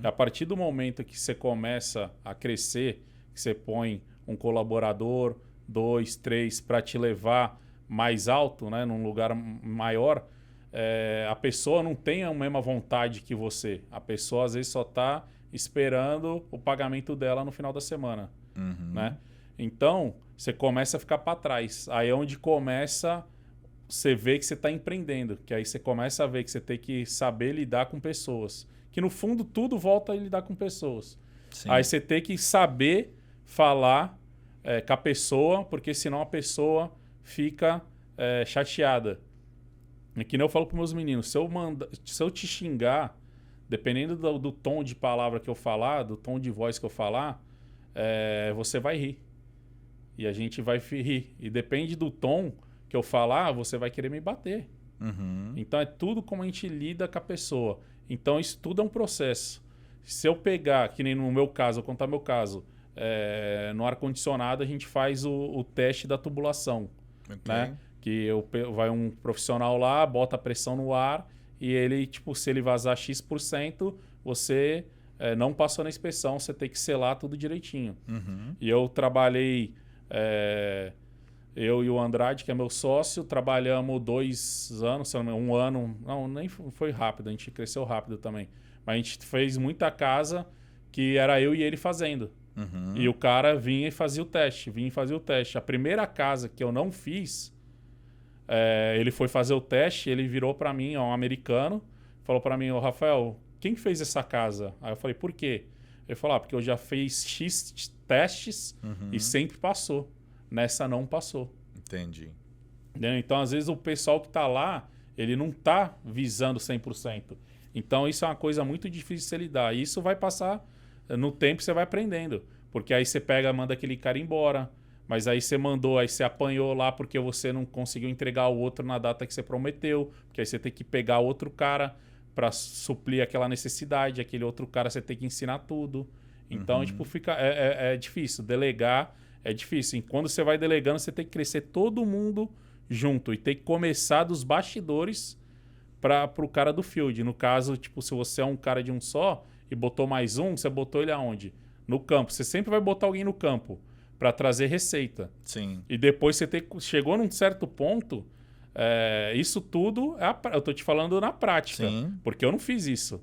E a partir do momento que você começa a crescer, que você põe um colaborador, 2, 3, para te levar mais alto, né, num lugar maior, a pessoa não tem a mesma vontade que você. A pessoa, às vezes, só está esperando o pagamento dela no final da semana. Né? Então, você começa a ficar para trás. Aí é onde começa... Você vê que você está empreendendo, que aí você começa a ver que você tem que saber lidar com pessoas. Que no fundo tudo volta a lidar com pessoas. Sim. Aí você tem que saber falar com a pessoa, porque senão a pessoa fica chateada. É que nem eu falo para meus meninos, se eu te xingar, dependendo do tom de palavra que eu falar, do tom de voz que eu falar, você vai rir. E a gente vai rir. E depende do tom que eu falar, você vai querer me bater. Uhum. Então é tudo como a gente lida com a pessoa. Então isso tudo é um processo. Se eu pegar, que nem no meu caso, eu contar meu caso, no ar-condicionado a gente faz o teste da tubulação. Ok. Né? Que vai um profissional lá, bota a pressão no ar e ele, tipo, se ele vazar X%, você não passou na inspeção, você tem que selar tudo direitinho. Uhum. E eu trabalhei, eu e o Andrade, que é meu sócio, trabalhamos 2 anos, um ano, não, nem foi rápido, a gente cresceu rápido também. Mas a gente fez muita casa que era eu e ele fazendo. Uhum. E o cara vinha e fazia o teste, A primeira casa que eu não fiz, ele foi fazer o teste, ele virou para mim, um americano, falou para mim, Rafael, quem fez essa casa? Aí eu falei, por quê? Ele falou, porque eu já fiz X testes e sempre passou. Nessa não passou. Entendi. Entendeu? Então, às vezes, o pessoal que está lá, ele não está visando 100%. Então, isso é uma coisa muito difícil de se lidar. E isso vai passar no tempo, você vai aprendendo. Porque aí você pega, manda aquele cara embora, mas aí você mandou, aí você apanhou lá porque você não conseguiu entregar o outro na data que você prometeu, porque aí você tem que pegar outro cara para suprir aquela necessidade, aquele outro cara você tem que ensinar tudo. Então, tipo, é difícil. Delegar é difícil. E quando você vai delegando, você tem que crescer todo mundo junto e tem que começar dos bastidores para o cara do field. No caso, tipo, se você é um cara de um só e botou mais um, você botou ele aonde? No campo. Você sempre vai botar alguém no campo para trazer receita. Sim. E depois chegou num certo ponto, isso tudo, eu tô te falando na prática. Sim. Porque eu não fiz isso.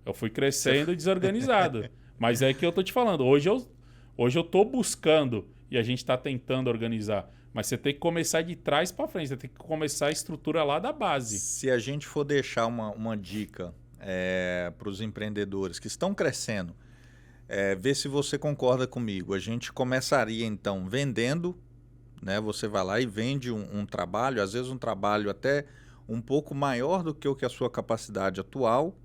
Eu fui crescendo desorganizado. Mas é que eu tô te falando. Hoje eu tô buscando e a gente está tentando organizar. Mas você tem que começar de trás para frente. Você tem que começar a estrutura lá da base. Se a gente for deixar uma dica para os empreendedores que estão crescendo, ver se você concorda comigo. A gente começaria, então, vendendo, né? Você vai lá e vende um trabalho, às vezes um trabalho até um pouco maior do que a sua capacidade atual,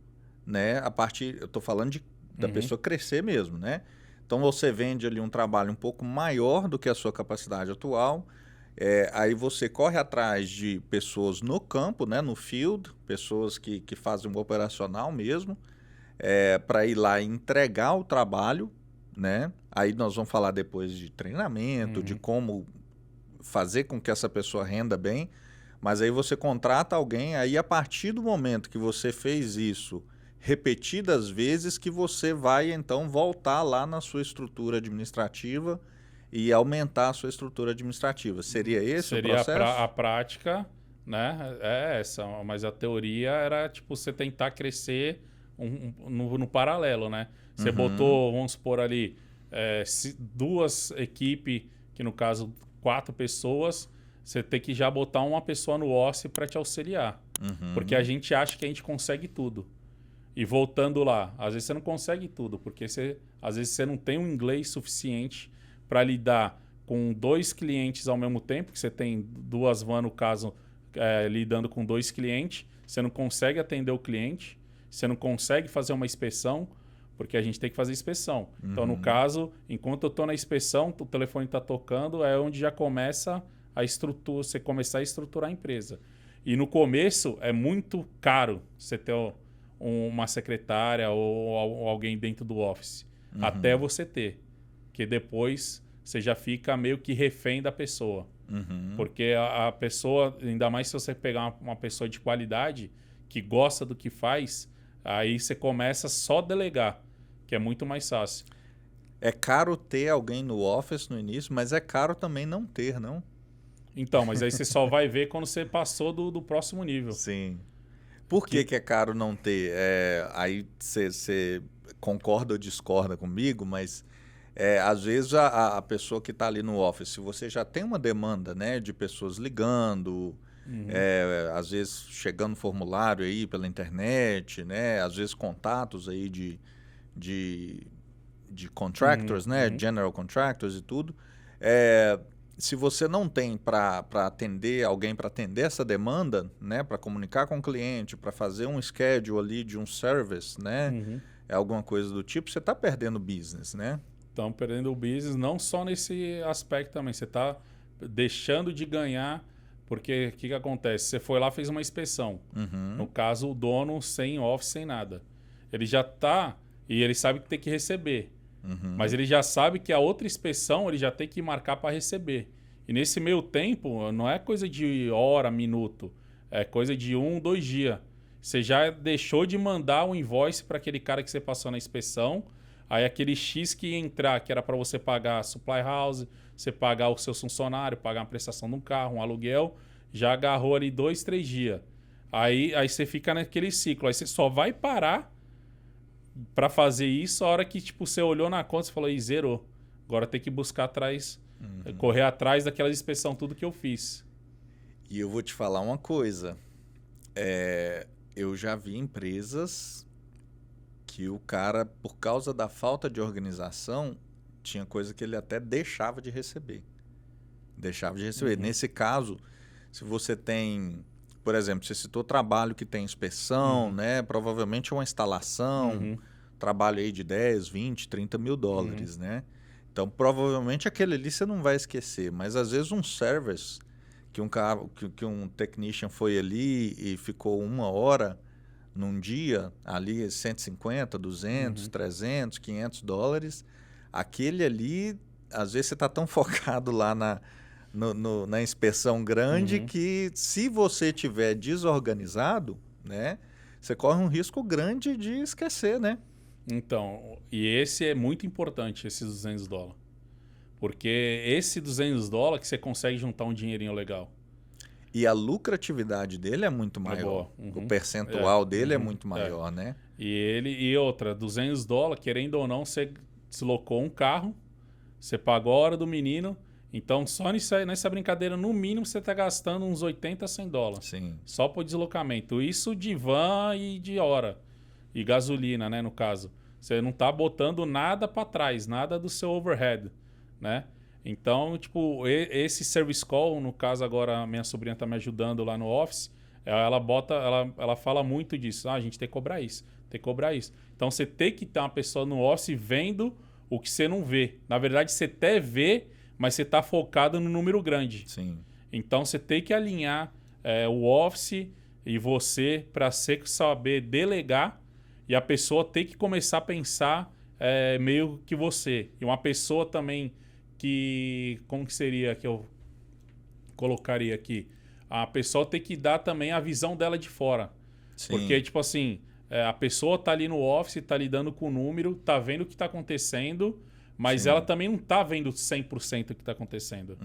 né? Eu estou falando da pessoa crescer mesmo, né? Então, você vende ali um trabalho um pouco maior do que a sua capacidade atual. Aí você corre atrás de pessoas no campo, né? No field, pessoas que fazem um operacional mesmo, para ir lá e entregar o trabalho, né? Aí nós vamos falar depois de treinamento, de como fazer com que essa pessoa renda bem. Mas aí você contrata alguém, aí a partir do momento que você fez isso repetidas vezes, que você vai então voltar lá na sua estrutura administrativa e aumentar a sua estrutura administrativa. Seria esse o processo? Seria a prática, né? É essa, mas a teoria era tipo você tentar crescer no paralelo, né? Você botou, vamos supor ali, 2 equipes, que no caso 4 pessoas, você tem que já botar uma pessoa no OSCE para te auxiliar. Porque a gente acha que a gente consegue tudo. E voltando lá, às vezes você não consegue tudo, porque às vezes você não tem um inglês suficiente para lidar com 2 clientes ao mesmo tempo, que você tem 2 vans, no caso, lidando com 2 clientes, você não consegue atender o cliente, você não consegue fazer uma inspeção, porque a gente tem que fazer inspeção. Então, no caso, enquanto eu estou na inspeção, o telefone está tocando, é onde já começa a estrutura, você começar a estruturar a empresa. E no começo é muito caro você ter uma secretária ou alguém dentro do office, até você ter. Porque depois você já fica meio que refém da pessoa. Porque a pessoa, ainda mais se você pegar uma pessoa de qualidade, que gosta do que faz, aí você começa só a delegar, que é muito mais fácil. É caro ter alguém no office no início, mas é caro também não ter, não? Então, mas aí você só vai ver quando você passou do próximo nível. Sim. Por que é caro não ter? Aí você concorda ou discorda comigo, mas às vezes a pessoa que está ali no office, se você já tem uma demanda, né, de pessoas ligando, às vezes chegando formulário aí pela internet, né, às vezes contatos aí de contractors, né, general contractors e tudo, se você não tem para atender alguém para atender essa demanda, né, para comunicar com o cliente, para fazer um schedule ali de um service, né, é alguma coisa do tipo, você está perdendo business, né? Estão perdendo o business, não só nesse aspecto também. Você está deixando de ganhar, porque o que acontece? Você foi lá, fez uma inspeção. No caso, o dono sem office, sem nada. Ele já está, e ele sabe que tem que receber. Mas ele já sabe que a outra inspeção ele já tem que marcar para receber. E nesse meio tempo, não é coisa de hora, minuto. É coisa de 1, 2 dias. Você já deixou de mandar o invoice para aquele cara que você passou na inspeção. Aí aquele X que ia entrar, que era para você pagar a supply house, você pagar o seu funcionário, pagar uma prestação de um carro, um aluguel, já agarrou ali 2, 3 dias. Aí você fica naquele ciclo. Aí você só vai parar para fazer isso a hora que tipo, você olhou na conta e falou, e zerou. Agora tem que buscar atrás, correr atrás daquela inspeção, tudo que eu fiz. E eu vou te falar uma coisa. Eu já vi empresas que o cara, por causa da falta de organização, tinha coisa que ele até deixava de receber. Nesse caso, se você tem, por exemplo, você citou trabalho que tem inspeção, né? Provavelmente uma instalação, trabalho aí de 10, 20, 30 mil dólares, né? Então, provavelmente aquele ali você não vai esquecer. Mas, às vezes, um service que um technician foi ali e ficou 1 hora num dia, ali 150, 200, 300, 500 dólares, aquele ali, às vezes você está tão focado lá na inspeção grande que se você tiver desorganizado, né, você corre um risco grande de esquecer, né? Então, e esse é muito importante, esses 200 dólares. Porque esse 200 dólares que você consegue juntar um dinheirinho legal. E a lucratividade dele é muito maior. O percentual dele é muito maior, né? E outra, 200 dólares, querendo ou não, você deslocou um carro, você pagou a hora do menino. Então, só nessa brincadeira, no mínimo, você está gastando uns 80, 100 dólares. Sim. Só para o deslocamento. Isso de van e de hora. E gasolina, né, no caso. Você não está botando nada para trás, nada do seu overhead, né? Então, tipo, esse service call, no caso agora a minha sobrinha está me ajudando lá no office, ela fala muito disso. A gente tem que cobrar isso, tem que cobrar isso. Então, você tem que ter uma pessoa no office vendo o que você não vê. Na verdade, você até vê, mas você está focado no número grande. Sim. Então, você tem que alinhar o office e você para saber delegar e a pessoa tem que começar a pensar meio que você. E uma pessoa também que... Como que seria que eu colocaria aqui? A pessoa tem que dar também a visão dela de fora. Sim. Porque, tipo assim, a pessoa tá ali no office, tá lidando com o número, tá vendo o que tá acontecendo, mas ela também não tá vendo 100% o que tá acontecendo.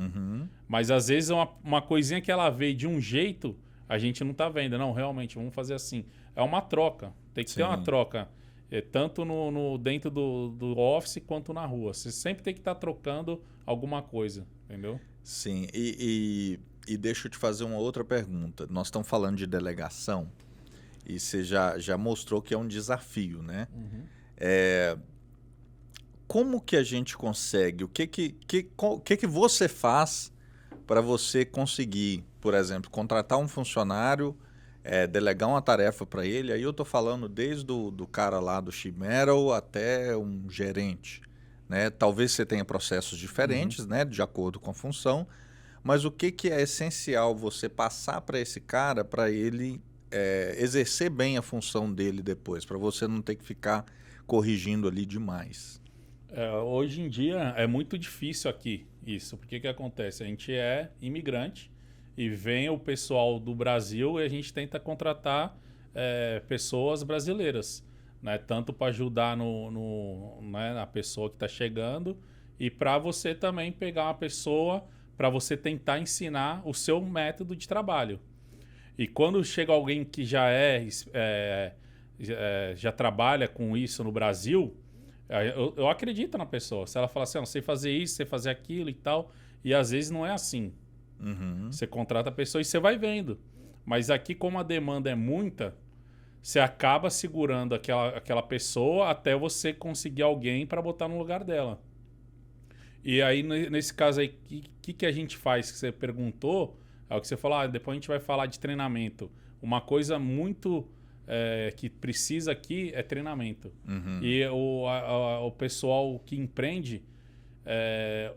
Mas, às vezes, uma coisinha que ela vê de um jeito, a gente não tá vendo. Não, realmente, vamos fazer assim. É uma troca. Tem que ter uma troca. Tanto dentro do office quanto na rua. Você sempre tem que estar trocando alguma coisa, entendeu? Sim, e deixa eu te fazer uma outra pergunta. Nós estamos falando de delegação e você já mostrou que é um desafio, né? Como que a gente consegue? O que você faz para você conseguir, por exemplo, contratar um funcionário, delegar uma tarefa para ele? Aí eu estou falando desde do cara lá do sheet metal até um gerente, né? Talvez você tenha processos diferentes, né, de acordo com a função, mas o que é essencial você passar para esse cara para ele exercer bem a função dele depois, para você não ter que ficar corrigindo ali demais? Hoje em dia é muito difícil aqui isso. Porque que acontece? A gente é imigrante e vem o pessoal do Brasil e a gente tenta contratar pessoas brasileiras, né? Tanto para ajudar né, na pessoa que está chegando e para você também pegar uma pessoa para você tentar ensinar o seu método de trabalho. E quando chega alguém que já trabalha com isso no Brasil, eu acredito na pessoa. Se ela falar assim, não sei fazer isso, sei fazer aquilo e tal, e às vezes não é assim. Você contrata a pessoa e você vai vendo. Mas aqui, como a demanda é muita, você acaba segurando aquela pessoa até você conseguir alguém para botar no lugar dela. E aí, nesse caso aí, o que a gente faz? Que você perguntou, é o que você falou, depois a gente vai falar de treinamento. Uma coisa muito que precisa aqui é treinamento. E o pessoal que empreende,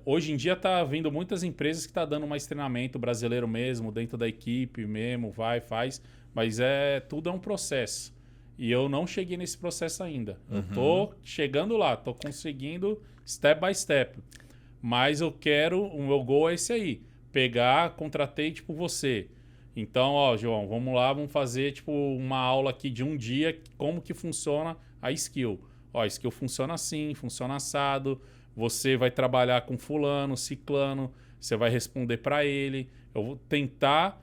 hoje em dia está vindo muitas empresas que estão dando mais treinamento brasileiro mesmo, dentro da equipe mesmo, faz, mas tudo é um processo. E eu não cheguei nesse processo ainda. Eu tô chegando lá, tô conseguindo step by step. Mas o meu goal é esse aí. Contratei tipo você. Então, ó, João, vamos lá, vamos fazer tipo uma aula aqui de um dia, como que funciona a skill. Ó, a skill funciona assim, funciona assado. Você vai trabalhar com fulano, ciclano, você vai responder para ele. Eu vou tentar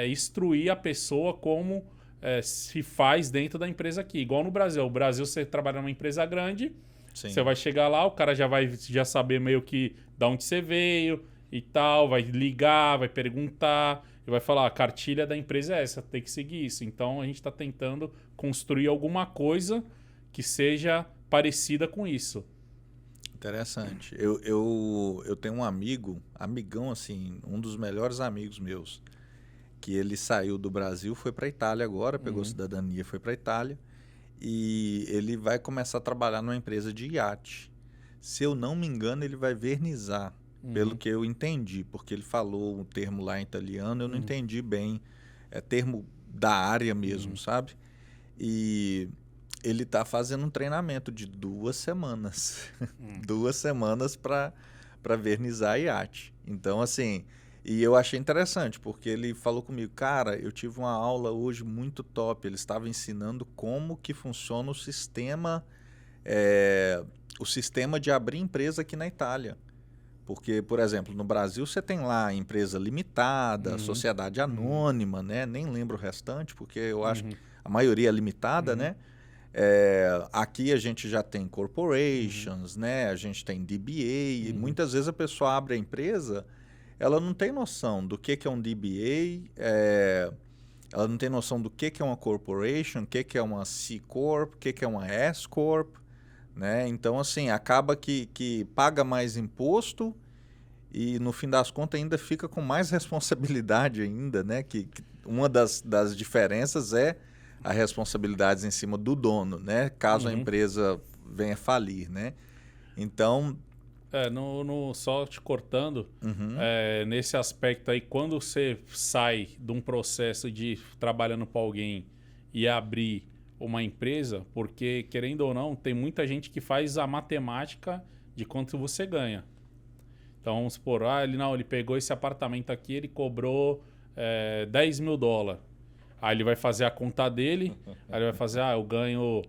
instruir a pessoa como se faz dentro da empresa aqui. Igual no Brasil. O Brasil, você trabalha numa empresa grande, Sim. Você vai chegar lá, o cara já vai saber meio que de onde você veio e tal, vai ligar, vai perguntar, e vai falar, a cartilha da empresa é essa, tem que seguir isso. Então, a gente está tentando construir alguma coisa que seja parecida com isso. Interessante. Eu tenho um amigão assim, um dos melhores amigos meus, que ele saiu do Brasil, foi para a Itália agora, pegou cidadania, foi para a Itália, e ele vai começar a trabalhar numa empresa de iate. Se eu não me engano, ele vai vernizar, pelo que eu entendi, porque ele falou um termo lá em italiano, eu não entendi bem, é termo da área mesmo, sabe? E ele está fazendo um treinamento de 2 semanas. 2 semanas para vernizar iate. Então, assim, e eu achei interessante, porque ele falou comigo, cara, eu tive uma aula hoje muito top. Ele estava ensinando como que funciona o sistema de abrir empresa aqui na Itália. Porque, por exemplo, no Brasil você tem lá empresa limitada, sociedade anônima, né? Nem lembro o restante, porque eu acho que a maioria é limitada, né? Aqui a gente já tem corporations, né? A gente tem DBA, e muitas vezes a pessoa abre a empresa, ela não tem noção do que é um DBA, ela não tem noção do que é uma corporation, o que é uma C Corp, o que é uma S Corp, né? Então, assim, acaba que paga mais imposto e, no fim das contas, ainda fica com mais responsabilidade ainda, né? Que uma das diferenças é a responsabilidade em cima do dono, né? Caso a empresa venha falir, né? Então... só te cortando, nesse aspecto aí, quando você sai de um processo de trabalhando para alguém e abrir uma empresa, porque, querendo ou não, tem muita gente que faz a matemática de quanto você ganha. Então, vamos supor, ele pegou esse apartamento aqui, ele cobrou $10 mil. Aí ele vai fazer a conta dele, aí ele vai fazer, eu ganho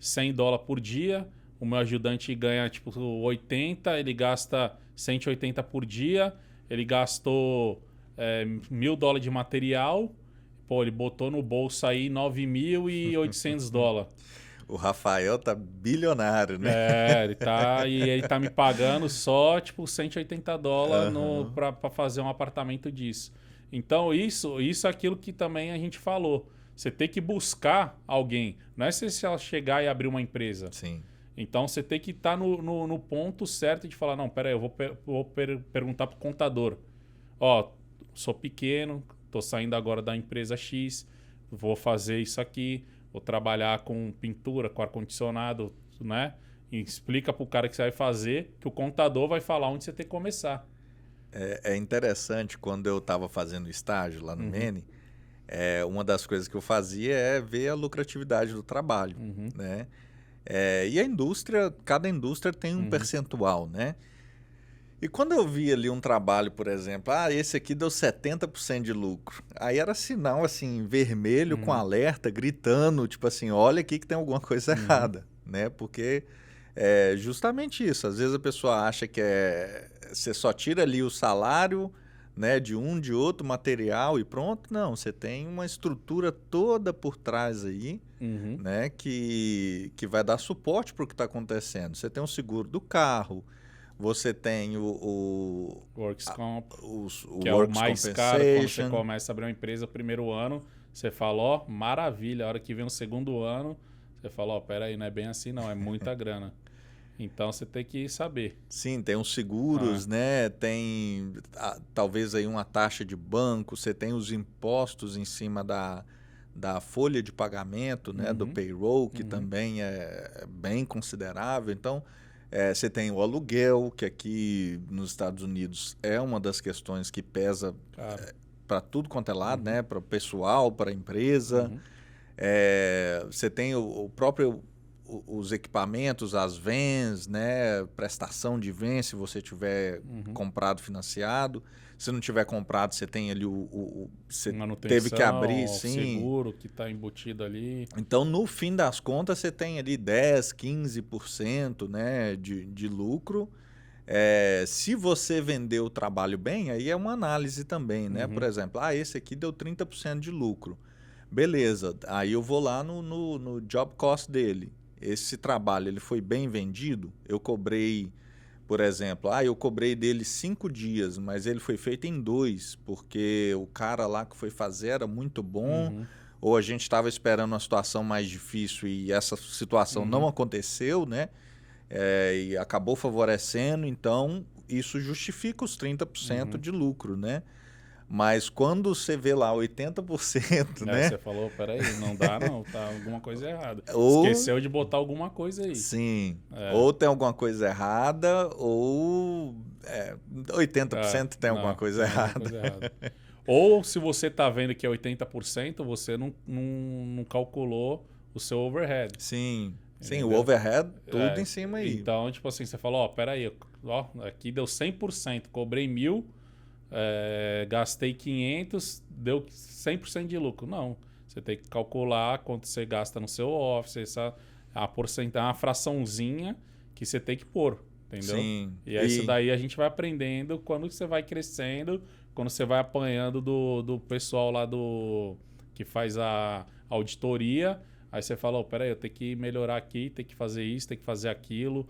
$100 por dia, o meu ajudante ganha tipo 80, ele gasta 180 por dia, ele gastou $1.000 de material, pô, ele botou no bolso aí $9.800. O Rafael tá bilionário, né? Ele tá me pagando só tipo $180 para fazer um apartamento disso. Então isso é aquilo que também a gente falou. Você tem que buscar alguém. Não é se ela chegar e abrir uma empresa. Sim. Então você tem que estar no ponto certo de falar, não, peraí, eu vou perguntar pro contador. Ó, sou pequeno, tô saindo agora da empresa X, vou fazer isso aqui, vou trabalhar com pintura, com ar-condicionado, né? E explica pro cara que você vai fazer, que o contador vai falar onde você tem que começar. É interessante, quando eu estava fazendo estágio lá no Mene, uma das coisas que eu fazia é ver a lucratividade do trabalho, né? E a indústria, cada indústria tem um percentual, né? E quando eu vi ali um trabalho, por exemplo, esse aqui deu 70% de lucro. Aí era sinal, assim, vermelho com alerta, gritando, tipo assim, olha aqui que tem alguma coisa errada, né? Porque é justamente isso. Às vezes a pessoa acha que você só tira ali o salário, né, de outro material e pronto. Não, você tem uma estrutura toda por trás aí, né, que vai dar suporte para o que está acontecendo. Você tem o seguro do carro, você tem o Works Comp, que é o mais caro quando você começa a abrir uma empresa. Primeiro ano, você fala, maravilha. A hora que vem o segundo ano, você fala, peraí, não é bem assim não, é muita grana. Então você tem que saber. Sim, tem os seguros, né? Tem talvez aí uma taxa de banco, você tem os impostos em cima da folha de pagamento, né? Do payroll, que também é bem considerável. Então, você tem o aluguel, que aqui nos Estados Unidos é uma das questões que pesa para tudo quanto é lado, né? Para o pessoal, para a empresa. Você tem o próprio... os equipamentos, as vans, né? Prestação de van, se você tiver comprado financiado. Se não tiver comprado, você tem ali você teve que abrir, sim. Seguro que está embutido ali. Então, no fim das contas, você tem ali 10%, 15%, né, de lucro. Se você vender o trabalho bem, aí é uma análise também, né? Por exemplo, esse aqui deu 30% de lucro. Beleza, aí eu vou lá no job cost dele. Esse trabalho ele foi bem vendido? Eu cobrei, por exemplo, eu cobrei dele 5 dias, mas ele foi feito em 2, porque o cara lá que foi fazer era muito bom, ou a gente estava esperando uma situação mais difícil e essa situação não aconteceu, né? E acabou favorecendo, então isso justifica os 30% de lucro, né? Mas quando você vê lá 80%, né? Você falou, peraí, não dá não, tá alguma coisa errada. Ou... Esqueceu de botar alguma coisa aí. Sim, ou tem alguma coisa errada, ou 80% tem alguma coisa errada. Ou se você tá vendo que é 80%, você não calculou o seu overhead. Sim, o overhead, tudo em cima aí. Então, tipo assim, você falou, peraí, aqui deu 100%, cobrei 1.000, gastei 500, deu 100% de lucro. Não, você tem que calcular quanto você gasta no seu office, a porcentagem, uma fraçãozinha que você tem que pôr, entendeu? Sim. E aí, isso daí a gente vai aprendendo quando você vai crescendo, quando você vai apanhando do pessoal lá que faz a auditoria. Aí você fala, peraí, eu tenho que melhorar aqui, tem que fazer isso, tem que fazer aquilo.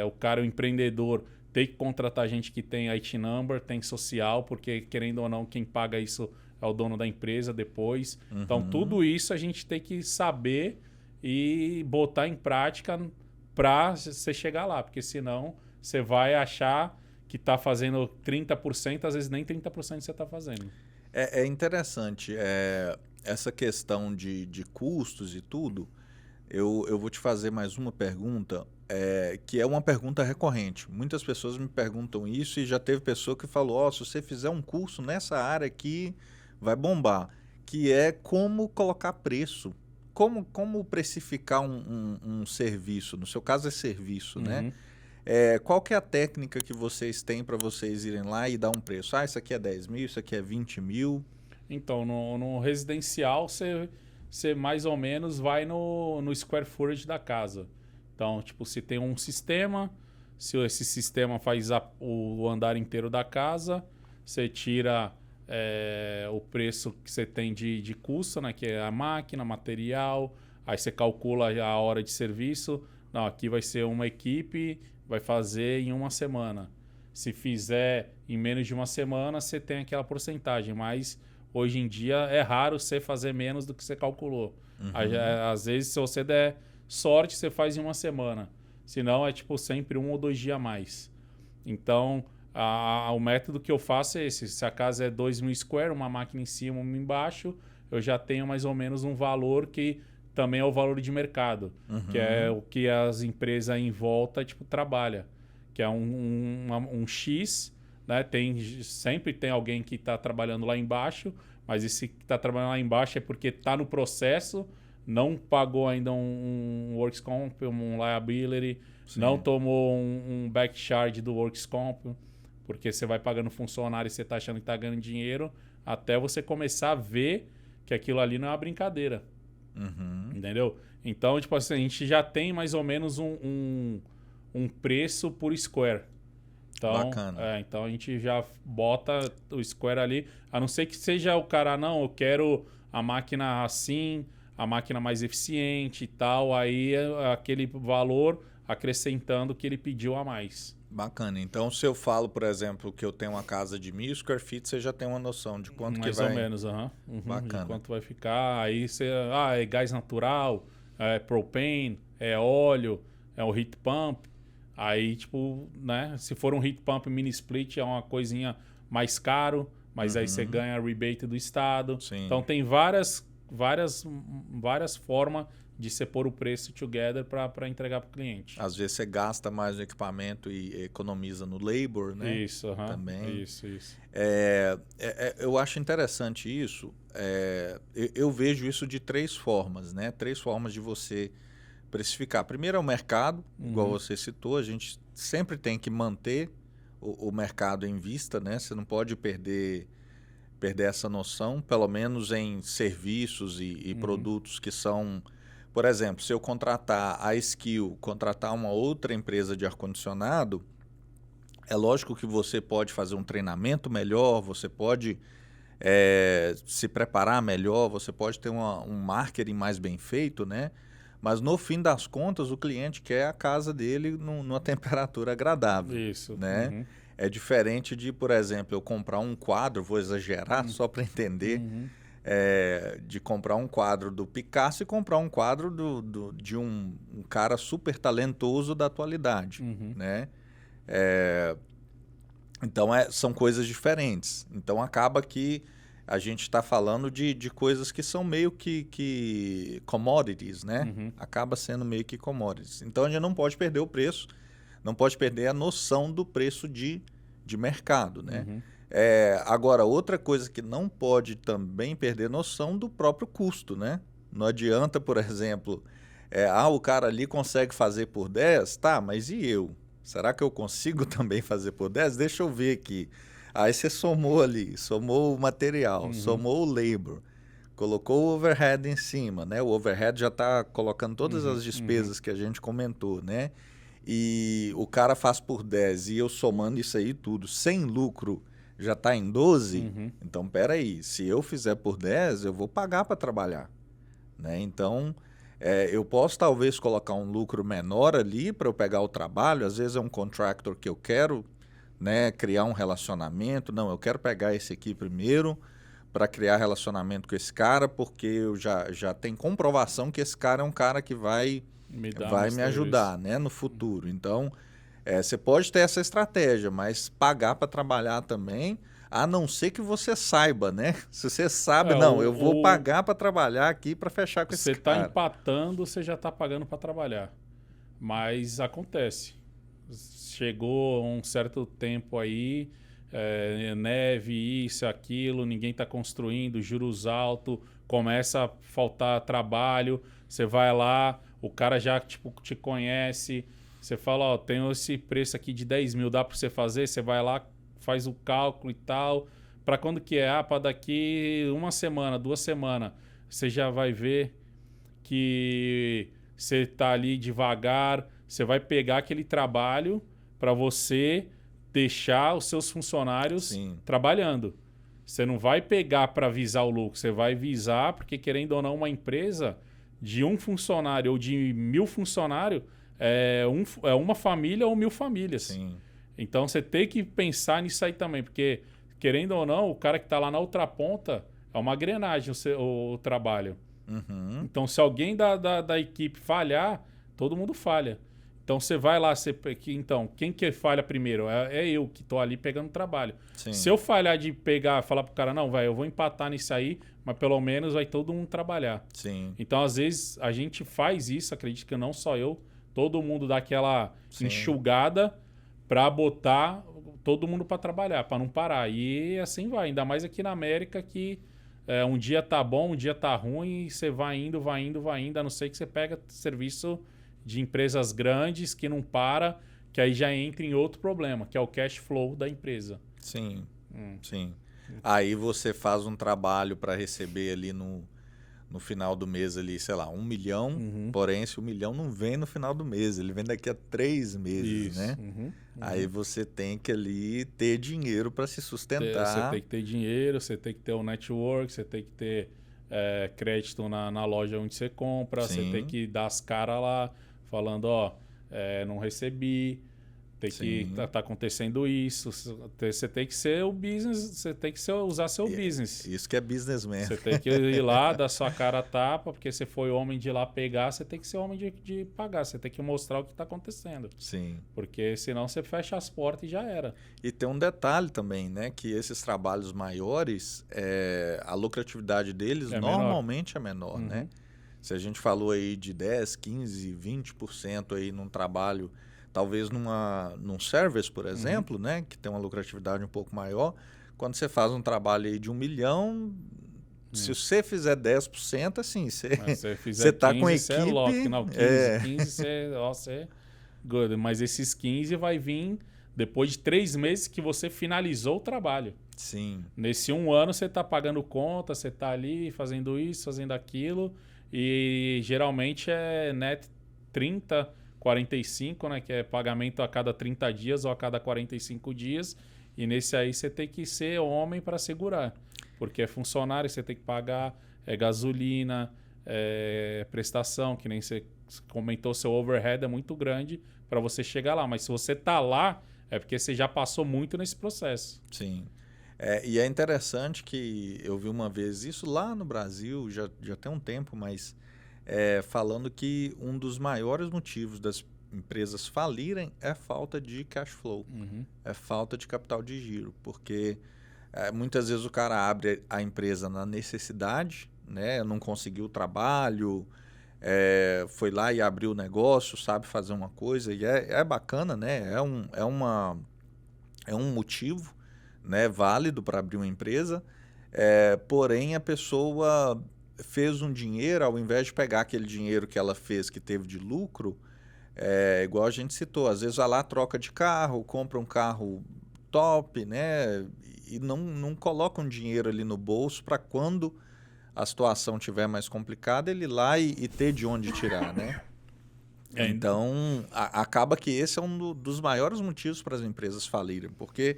O empreendedor, tem que contratar gente que tem IT number, tem social, porque querendo ou não, quem paga isso é o dono da empresa depois. Então, tudo isso a gente tem que saber e botar em prática para você chegar lá, porque senão você vai achar que está fazendo 30%, às vezes nem 30% você está fazendo. É interessante. Essa questão de custos e tudo, eu vou te fazer mais uma pergunta, que é uma pergunta recorrente. Muitas pessoas me perguntam isso e já teve pessoa que falou, se você fizer um curso nessa área aqui, vai bombar. Que é como colocar preço. Como precificar um serviço. No seu caso é serviço, né? Qual que é a técnica que vocês têm para vocês irem lá e dar um preço? Isso aqui é 10 mil, isso aqui é 20 mil. Então, no residencial, você mais ou menos vai no square footage da casa. Então, tipo, se tem um sistema, se esse sistema faz o andar inteiro da casa, você tira o preço que você tem de custo, né? Que é a máquina, material, aí você calcula a hora de serviço. Não, aqui vai ser uma equipe, vai fazer em uma semana. Se fizer em menos de uma semana, você tem aquela porcentagem, mas hoje em dia é raro você fazer menos do que você calculou. Às vezes, se você der sorte, você faz em uma semana. Senão, é tipo sempre 1 ou 2 dias a mais. Então, o método que eu faço é esse. Se a casa é 2.000 square, uma máquina em cima, uma embaixo, eu já tenho mais ou menos um valor que também é o valor de mercado, que é o que as empresas em volta trabalham, que é um X, né? Sempre tem alguém que está trabalhando lá embaixo, mas esse que está trabalhando lá embaixo é porque está no processo, não pagou ainda um Works Comp, um Liability, Sim. Não tomou um back charge do Works Comp, porque você vai pagando funcionário e você está achando que está ganhando dinheiro, até você começar a ver que aquilo ali não é uma brincadeira. Entendeu? Então, tipo assim, a gente já tem mais ou menos um preço por square. Então, Bacana. Então a gente já bota o square ali, a não ser que seja o cara, não, eu quero a máquina assim, a máquina mais eficiente e tal, aí é aquele valor acrescentando o que ele pediu a mais. Bacana. Então, se eu falo, por exemplo, que eu tenho uma casa de 1.000 square feet, você já tem uma noção de quanto que vai... Mais ou menos, Bacana. De quanto vai ficar. Aí você... é gás natural, é propane, é óleo, é o heat pump. Aí, tipo, né? Se for um heat pump mini split, é uma coisinha mais caro, mas aí você ganha rebate do Estado. Sim. Então tem várias formas de você pôr o preço together para entregar para o cliente. Às vezes você gasta mais no equipamento e economiza no labor, né? Isso, também. Isso. Eu acho interessante isso. Eu vejo isso de 3 formas, né? 3 formas de você precificar. Primeiro é o mercado, igual você citou, a gente sempre tem que manter o mercado em vista, né? Você não pode perder essa noção, pelo menos em serviços e produtos que são... Por exemplo, se eu contratar a Skill, contratar uma outra empresa de ar-condicionado, é lógico que você pode fazer um treinamento melhor, você pode se preparar melhor, você pode ter um marketing mais bem feito, né? Mas no fim das contas, o cliente quer a casa dele numa temperatura agradável. Isso. Né? É diferente de, por exemplo, eu comprar um quadro, vou exagerar só para entender, de comprar um quadro do Picasso e comprar um quadro de um cara super talentoso da atualidade. Né? Então, são coisas diferentes. Então, acaba que a gente está falando de coisas que são meio que commodities, né? Acaba sendo meio que commodities. Então, a gente não pode perder o preço, não pode perder a noção do preço de mercado, né? Agora, outra coisa que não pode também perder noção do próprio custo, né? Não adianta, por exemplo, o cara ali consegue fazer por 10, tá, mas e eu? Será que eu consigo também fazer por 10? Deixa eu ver aqui. Aí você somou ali, somou o material, somou o labor, colocou o overhead em cima, né? O overhead já está colocando todas as despesas que a gente comentou, né? E o cara faz por 10 e eu somando isso aí tudo, sem lucro, já está em 12. Então, peraí, se eu fizer por 10, eu vou pagar para trabalhar, né? Então, eu posso talvez colocar um lucro menor ali para eu pegar o trabalho, às vezes é um contractor que eu quero, né, criar um relacionamento. Não, eu quero pegar esse aqui primeiro para criar relacionamento com esse cara, porque eu já tenho comprovação que esse cara é um cara que vai me ajudar, né, no futuro. Então, você pode ter essa estratégia, mas pagar para trabalhar também, a não ser que você saiba, né? Se você sabe, eu vou pagar para trabalhar aqui para fechar com esse cara. Você está empatando, você já está pagando para trabalhar. Mas acontece. Chegou um certo tempo aí, neve, isso, aquilo, ninguém está construindo, juros altos, começa a faltar trabalho, você vai lá, o cara já tipo, te conhece, você fala, tenho esse preço aqui de 10 mil, dá para você fazer? Você vai lá, faz o cálculo e tal, para quando que é? Para daqui 1 semana, 2 semanas, você já vai ver que você está ali devagar, você vai pegar aquele trabalho para você deixar os seus funcionários trabalhando. Você não vai pegar para visar o lucro, você vai visar porque, querendo ou não, uma empresa de 1 funcionário ou de 1.000 funcionários é uma família ou 1.000 famílias. Sim. Então, você tem que pensar nisso aí também, porque, querendo ou não, o cara que está lá na outra ponta é uma engrenagem o trabalho. Então, se alguém da equipe falhar, todo mundo falha. Então, você vai lá... Então, quem que falha primeiro? É eu que estou ali pegando trabalho. Sim. Se eu falhar de falar pro cara, não, eu vou empatar nisso aí, mas pelo menos vai todo mundo trabalhar. Sim. Então, às vezes, a gente faz isso, acredito que não só eu, todo mundo dá aquela enxugada para botar todo mundo para trabalhar, para não parar. E assim vai, ainda mais aqui na América que um dia tá bom, um dia tá ruim, e você vai indo, a não ser que você pega serviço de empresas grandes que não para, que aí já entra em outro problema, que é o cash flow da empresa. Sim, sim. Aí você faz um trabalho para receber ali no final do mês ali, sei lá, 1 milhão, porém esse 1 milhão não vem no final do mês, ele vem daqui a 3 meses, Isso. né? Aí você tem que ali ter dinheiro para se sustentar. Você tem que ter dinheiro, você tem que ter o network, você tem que ter crédito na loja onde você compra, você tem que dar as caras lá, falando, não recebi, Tem que tá acontecendo isso. Você tem que ser o business, você tem que usar seu business. Isso que é businessman. Você tem que ir lá, dar sua cara a tapa, porque você foi homem de ir lá pegar, você tem que ser homem de pagar. Você tem que mostrar o que está acontecendo. Sim. Porque senão você fecha as portas e já era. E tem um detalhe também, né? Que esses trabalhos maiores, a lucratividade deles normalmente é menor, né? Se a gente falou aí de 10, 15, 20% aí num trabalho, talvez num service, por exemplo, né? Que tem uma lucratividade um pouco maior. Quando você faz um trabalho aí de 1 milhão, se você fizer 10%, assim, você tá com equipe... Você é lock, não, 15 você good. Mas esses 15 vai vir depois de 3 meses que você finalizou o trabalho. Sim. Nesse 1 ano você está pagando conta, você está ali fazendo isso, fazendo aquilo, e geralmente é net 30, 45, né? Que é pagamento a cada 30 dias ou a cada 45 dias. E nesse aí você tem que ser homem para segurar. Porque é funcionário, você tem que pagar gasolina, prestação, que nem você comentou, seu overhead é muito grande para você chegar lá. Mas se você tá lá, é porque você já passou muito nesse processo. Sim. E é interessante que eu vi uma vez isso lá no Brasil, já tem um tempo, mas falando que um dos maiores motivos das empresas falirem é falta de cash flow, é falta de capital de giro, porque muitas vezes o cara abre a empresa na necessidade, né? Não conseguiu o trabalho, foi lá e abriu o negócio, sabe fazer uma coisa, e é bacana, né? É um motivo, né, válido para abrir uma empresa, porém a pessoa fez um dinheiro, ao invés de pegar aquele dinheiro que ela fez, que teve de lucro, igual a gente citou, às vezes vai lá, troca de carro, compra um carro top, né, e não coloca um dinheiro ali no bolso para quando a situação estiver mais complicada, ele ir lá e ter de onde tirar, né? Então, acaba que esse é um dos maiores motivos para as empresas falirem, porque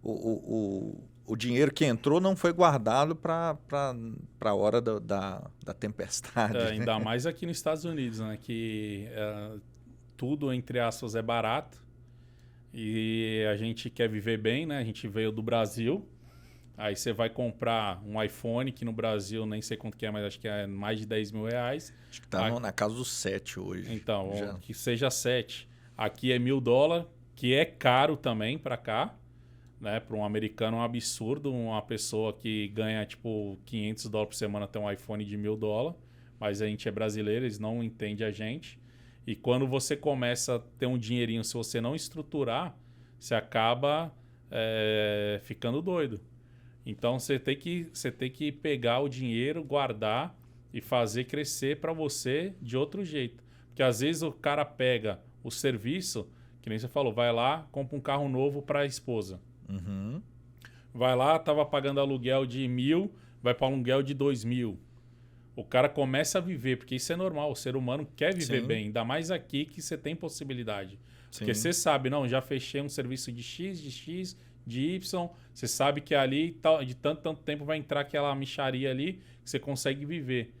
o dinheiro que entrou não foi guardado para a hora da tempestade. Ainda mais aqui nos Estados Unidos, né? Que tudo, entre aspas, é barato e a gente quer viver bem, né? A gente veio do Brasil, aí você vai comprar um iPhone, que no Brasil nem sei quanto que é, mas acho que é mais de 10 mil reais. Acho que está na casa dos 7 hoje. Então, que seja 7. Aqui é $1.000, que é caro também para cá. Né, para um americano é um absurdo, uma pessoa que ganha tipo $500 por semana ter um iPhone de $1.000, mas a gente é brasileiro, eles não entendem a gente. E quando você começa a ter um dinheirinho, se você não estruturar, você acaba ficando doido. Então você tem que pegar o dinheiro, guardar e fazer crescer para você de outro jeito. Porque às vezes o cara pega o serviço, que nem você falou, vai lá, compra um carro novo para a esposa. Vai lá, tava pagando aluguel de 1.000, vai para aluguel de 2.000. O cara começa a viver, porque isso é normal, o ser humano quer viver bem, ainda mais aqui que você tem possibilidade. Sim. Porque você sabe, não, já fechei um serviço de X, de Y, você sabe que ali de tanto tempo vai entrar aquela mixaria ali que você consegue viver.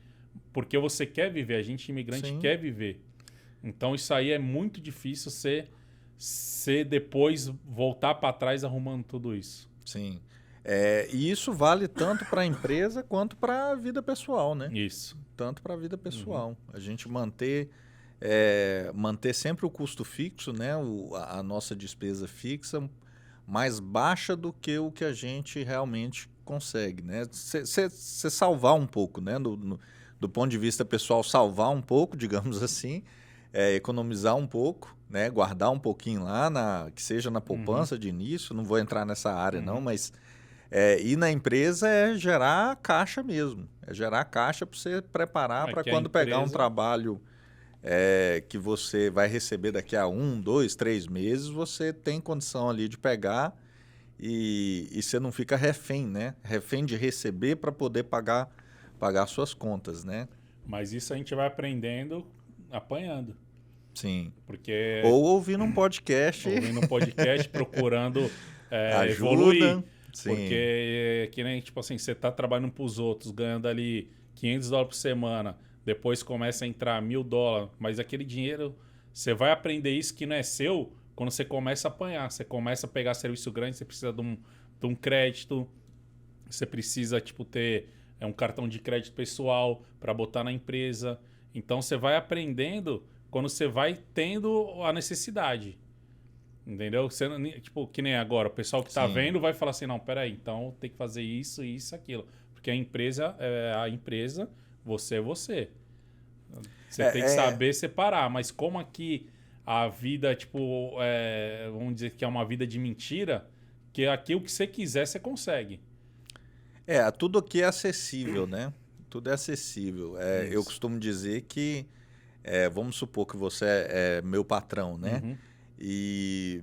Porque você quer viver, a gente imigrante quer viver. Então isso aí é muito difícil você depois voltar para trás arrumando tudo isso. Sim. E isso vale tanto para a empresa quanto para a vida pessoal, né? Isso. Tanto para a vida pessoal. A gente manter sempre o custo fixo, né? A nossa despesa fixa mais baixa do que o que a gente realmente consegue, né? Você salvar um pouco, né? Do ponto de vista pessoal, salvar um pouco, digamos assim, economizar um pouco, né? Guardar um pouquinho lá, que seja na poupança de início, não vou entrar nessa área não, mas ir na empresa é gerar caixa mesmo, é gerar caixa para você preparar para quando pegar um trabalho que você vai receber daqui a 1, 2, 3 meses, você tem condição ali de pegar e você não fica refém, né? Refém de receber para poder pagar suas contas, né? Mas isso a gente vai aprendendo apanhando. Sim. Porque... Ou ouvindo um podcast. Procurando evoluir. Sim. Porque que nem, tipo assim, você tá trabalhando para os outros, ganhando ali $500 por semana, depois começa a entrar $1.000, mas aquele dinheiro, você vai aprender isso que não é seu quando você começa a apanhar. Você começa a pegar serviço grande, você precisa de um crédito, você precisa tipo, ter um cartão de crédito pessoal para botar na empresa. Então você vai aprendendo quando você vai tendo a necessidade. Entendeu? Você, tipo, que nem agora, o pessoal que está vendo vai falar assim, não, peraí, então tem que fazer isso, isso, aquilo. Porque a empresa é a empresa, você é você. Você tem que saber separar. Mas como aqui a vida, tipo, vamos dizer que é uma vida de mentira, que aqui o que você quiser, você consegue. Tudo aqui é acessível, né? Tudo é acessível. Eu costumo dizer que, vamos supor que você é meu patrão, né? Uhum. E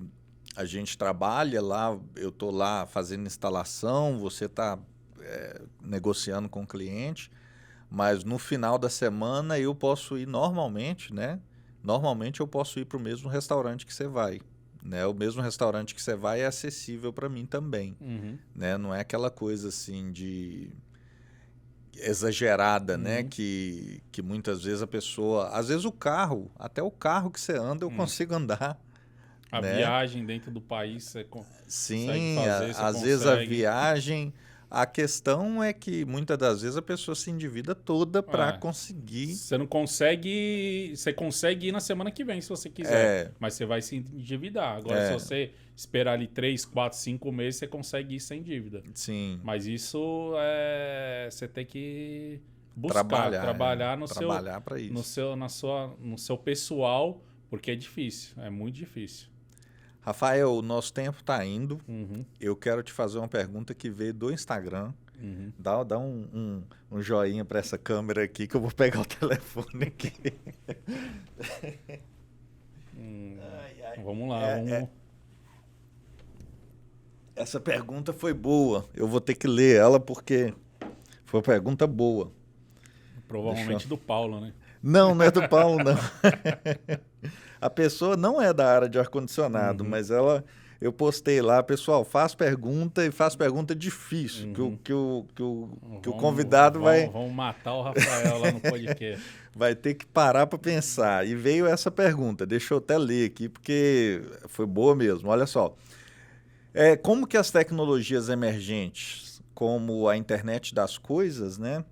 a gente trabalha lá, eu estou lá fazendo instalação, você está negociando com o cliente, mas no final da semana eu posso ir normalmente, né? Normalmente eu posso ir para o mesmo restaurante que você vai. Né? O mesmo restaurante que você vai é acessível para mim também. Uhum. Né? Não é aquela coisa assim de exagerada, né? Uhum. Que muitas vezes a pessoa... Às vezes até o carro que você anda eu consigo andar. A né? viagem dentro do país você Sim, consegue fazer, você às vezes a viagem... A questão é que muitas das vezes a pessoa se endivida toda para conseguir... Você não consegue... Você consegue ir na semana que vem, se você quiser. Mas você vai se endividar. Agora, se você esperar ali 3, 4, 5 meses, você consegue ir sem dívida. Sim. Mas isso você tem que buscar, trabalhar para isso. no seu pessoal, porque é difícil, é muito difícil. Rafael, o nosso tempo está indo. Uhum. Eu quero te fazer uma pergunta que veio do Instagram. Uhum. Dá um joinha para essa câmera aqui que eu vou pegar o telefone aqui. Vamos lá, vamos... Essa pergunta foi boa. Eu vou ter que ler ela porque foi uma pergunta boa. Provavelmente do Paulo, né? Não é do Paulo, não. A pessoa não é da área de ar-condicionado, mas eu postei lá, pessoal, faz pergunta e faz pergunta difícil, que o convidado vai... Vamos matar o Rafael lá no podcast. Vai ter que parar para pensar. E veio essa pergunta, deixa eu até ler aqui, porque foi boa mesmo. Olha só. Como que as tecnologias emergentes, como a internet das coisas, né?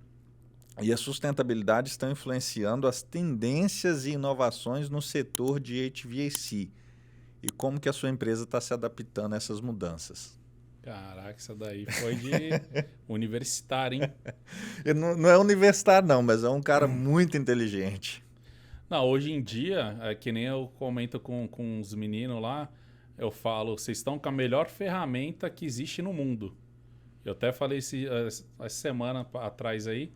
E a sustentabilidade estão influenciando as tendências e inovações no setor de HVAC. E como que a sua empresa está se adaptando a essas mudanças? Caraca, isso daí foi de universitário, hein? Não é universitário, não, mas é um cara muito inteligente. Não, hoje em dia, que nem eu comento com os meninos lá, eu falo, vocês estão com a melhor ferramenta que existe no mundo. Eu até falei essa semana atrás aí.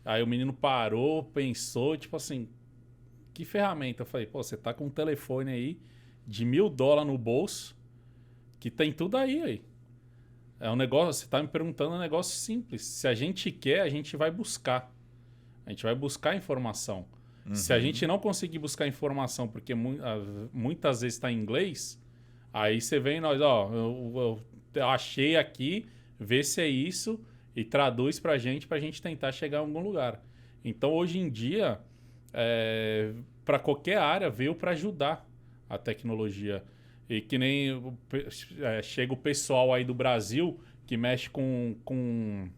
Aí o menino parou, pensou, tipo assim, que ferramenta? Eu falei, pô, você tá com um telefone aí de $1.000 no bolso, que tem tudo aí. É um negócio, você tá me perguntando um negócio simples. Se a gente quer, a gente vai buscar. A gente vai buscar informação. Se a gente não conseguir buscar informação, porque muitas vezes está em inglês, aí você vem nós, eu achei aqui, vê se é isso... E traduz pra gente tentar chegar a algum lugar. Então, hoje em dia, para qualquer área, veio para ajudar a tecnologia. E que nem chega o pessoal aí do Brasil que mexe com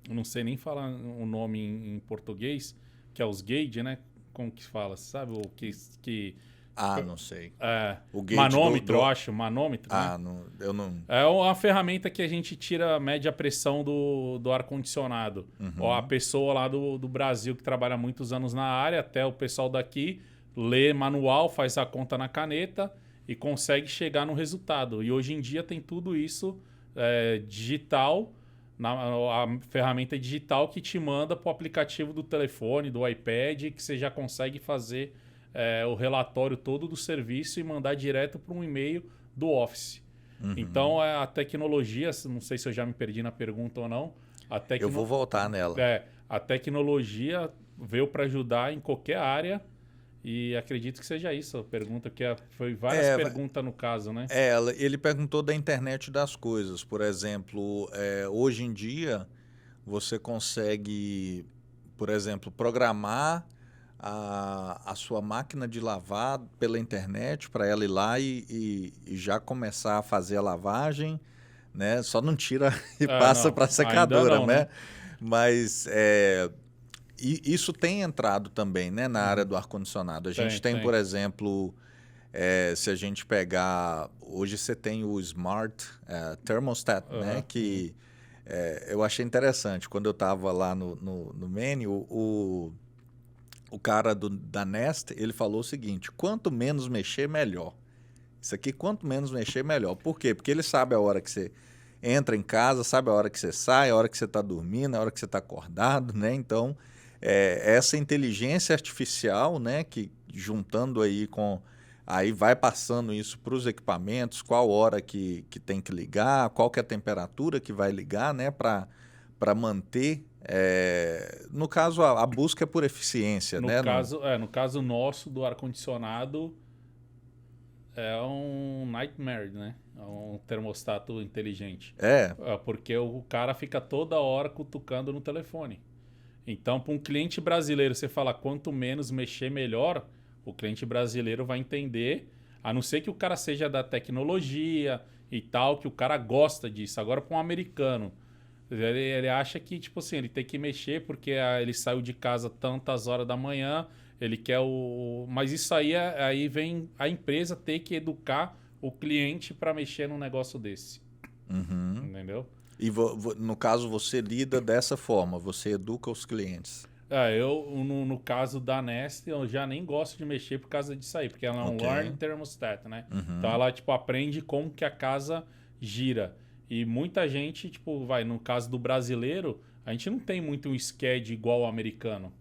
não sei nem falar o nome em português, que é os gauge, né? Como que fala? Sabe o que não sei. O manômetro, eu acho. Manômetro, né? Eu não... É uma ferramenta que a gente tira a média pressão do ar-condicionado. A pessoa lá do Brasil que trabalha muitos anos na área, até o pessoal daqui, lê manual, faz a conta na caneta e consegue chegar no resultado. E hoje em dia tem tudo isso digital, a ferramenta digital que te manda para o aplicativo do telefone, do iPad, que você já consegue fazer o relatório todo do serviço e mandar direto para um e-mail do Office. Então, a tecnologia, não sei se eu já me perdi na pergunta ou não. Eu vou voltar nela. A tecnologia veio para ajudar em qualquer área e acredito que seja isso a pergunta, que foi várias perguntas no caso, né? Ele perguntou da internet das coisas. Por exemplo, hoje em dia você consegue, por exemplo, programar a sua máquina de lavar pela internet para ela ir lá e já começar a fazer a lavagem, né? Só não tira e passa Não, para a ainda secadora, não, né? Mas e isso tem entrado também, né, na área do ar-condicionado. A gente tem, por exemplo, se a gente pegar... Hoje você tem o Smart Thermostat, né? Que eu achei interessante. Quando eu estava lá no Maine, o cara da Nest, ele falou o seguinte: quanto menos mexer, melhor. Isso aqui, quanto menos mexer, melhor. Por quê? Porque ele sabe a hora que você entra em casa, sabe a hora que você sai, a hora que você está dormindo, a hora que você está acordado, né? Então, essa inteligência artificial, né, que juntando aí com... Aí vai passando isso para os equipamentos, qual hora que tem que ligar, qual que é a temperatura que vai ligar, né, para manter... no caso, a busca é por eficiência, No né? no caso nosso do ar-condicionado, é um nightmare, né? É um termostato inteligente. Porque o cara fica toda hora cutucando no telefone. Então, para um cliente brasileiro, você fala quanto menos mexer, melhor, o cliente brasileiro vai entender, a não ser que o cara seja da tecnologia e tal, que o cara gosta disso. Agora, para um americano, ele acha que, tipo assim, ele tem que mexer porque ele saiu de casa tantas horas da manhã, ele quer o... Mas isso aí vem a empresa ter que educar o cliente para mexer num negócio desse. Entendeu? E no caso, você lida dessa forma, você educa os clientes. No caso da Nest, eu já nem gosto de mexer por causa disso aí, porque ela é um learning thermostat, né? Então ela, tipo, aprende como que a casa gira. E muita gente, tipo, no caso do brasileiro, a gente não tem muito um schedule igual o americano.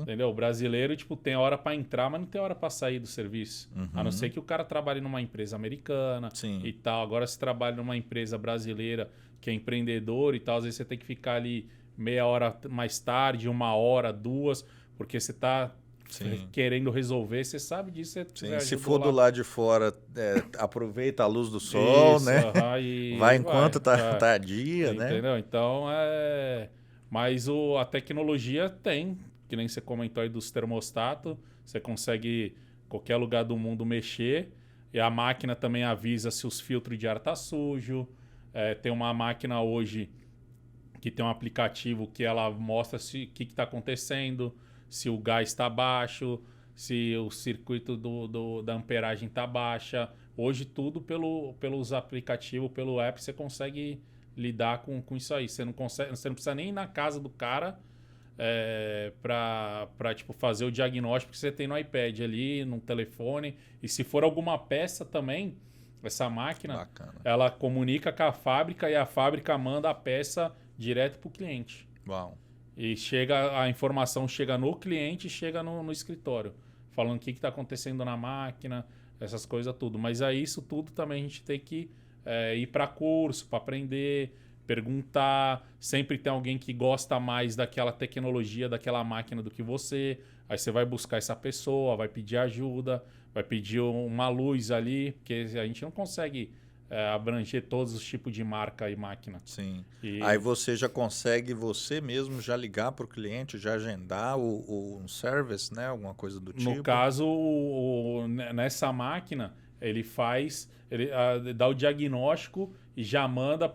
Entendeu? O brasileiro, tipo, tem hora para entrar, mas não tem hora para sair do serviço. A não ser que o cara trabalhe numa empresa americana e tal. Agora, se trabalha numa empresa brasileira que é empreendedor e tal, às vezes você tem que ficar ali meia hora mais tarde, 1 hora, 2, porque você tá querendo resolver, você sabe disso. Se for do lado de fora, aproveita a luz do sol, isso, né? Vai enquanto tá dia, né? Entendeu? Então, mas a tecnologia tem, que nem você comentou aí dos termostatos, você consegue em qualquer lugar do mundo mexer, e a máquina também avisa se os filtros de ar tá sujo. Tem uma máquina hoje que tem um aplicativo que ela mostra o que está acontecendo, se o gás está baixo, se o circuito da amperagem está baixa. Hoje tudo pelos aplicativos, pelo app, você consegue lidar com isso aí. Você não precisa nem ir na casa do cara para tipo, fazer o diagnóstico que você tem no iPad ali, no telefone. E se for alguma peça também, essa máquina, ela comunica com a fábrica e a fábrica manda a peça direto para o cliente. Uau. E a informação chega no cliente e chega no escritório, falando o que está acontecendo na máquina, essas coisas tudo. Mas aí isso tudo também a gente tem que ir para curso, para aprender, perguntar. Sempre tem alguém que gosta mais daquela tecnologia, daquela máquina do que você. Aí você vai buscar essa pessoa, vai pedir ajuda, vai pedir uma luz ali, porque a gente não consegue abranger todos os tipos de marca e máquina. Sim. Aí você já consegue, você mesmo, já ligar para o cliente, já agendar um service, né? Alguma coisa do tipo. No caso, nessa máquina, ele dá o diagnóstico e já manda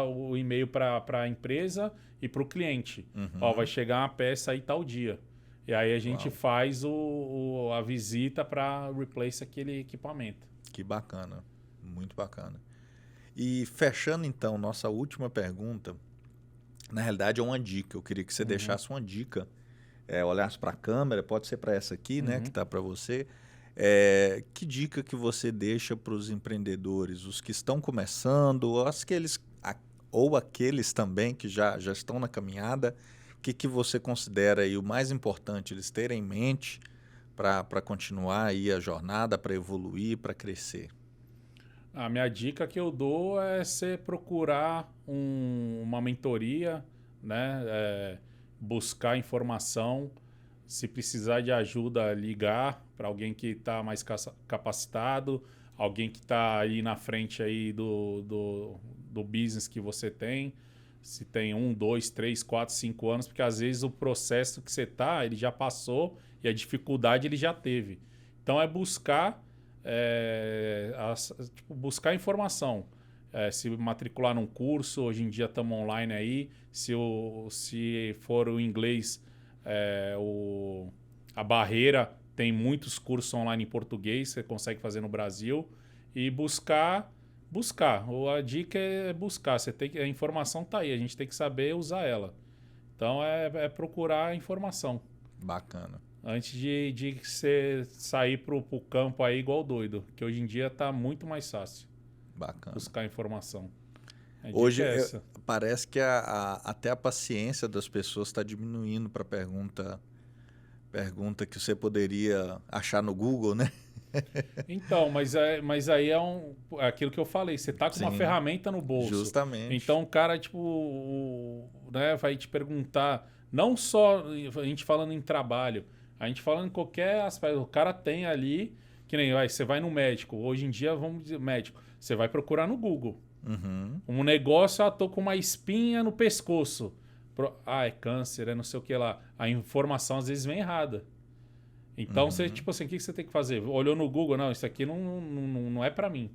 o e-mail para a empresa e para o cliente. Ó, vai chegar uma peça aí tal dia. E aí a gente faz a visita para replace aquele equipamento. Que bacana. Muito bacana. E fechando então, nossa última pergunta, na realidade é uma dica. Eu queria que você deixasse uma dica, olhasse para a câmera, pode ser para essa aqui, né, que está para você. Que dica que você deixa para os empreendedores, os que estão começando, ou aqueles também que já estão na caminhada? O que você considera aí o mais importante eles terem em mente para continuar aí a jornada, para evoluir, para crescer? A minha dica que eu dou é você procurar uma mentoria, né? Buscar informação. Se precisar de ajuda, ligar para alguém que está mais capacitado, alguém que está aí na frente aí do business que você tem. se tem 1, 2, 3, 4, 5 anos, porque às vezes o processo que você tá, ele já passou e a dificuldade ele já teve. Então é buscar, buscar informação. Se matricular num curso, hoje em dia estamos online aí. Se for o inglês, a Barreira tem muitos cursos online em português, você consegue fazer no Brasil. E buscar. A dica é buscar. A informação está aí, a gente tem que saber usar ela. Então é procurar a informação. Bacana. Antes de você sair pro campo aí igual doido. Que hoje em dia está muito mais fácil. Bacana. Buscar informação. Hoje parece que até a paciência das pessoas está diminuindo para pergunta que você poderia achar no Google, né? Então, mas aí é aquilo que eu falei. Você tá com uma ferramenta no bolso. Justamente. Então o cara, né, vai te perguntar, não só a gente falando em trabalho, a gente falando em qualquer aspecto. O cara tem ali, que nem você vai no médico. Hoje em dia, vamos dizer, médico. Você vai procurar no Google. Uhum. Um negócio, tô com uma espinha no pescoço. É câncer, é não sei o que lá. A informação às vezes vem errada. Então, você, tipo assim, o que você tem que fazer? Olhou no Google, não, isso aqui não é pra mim.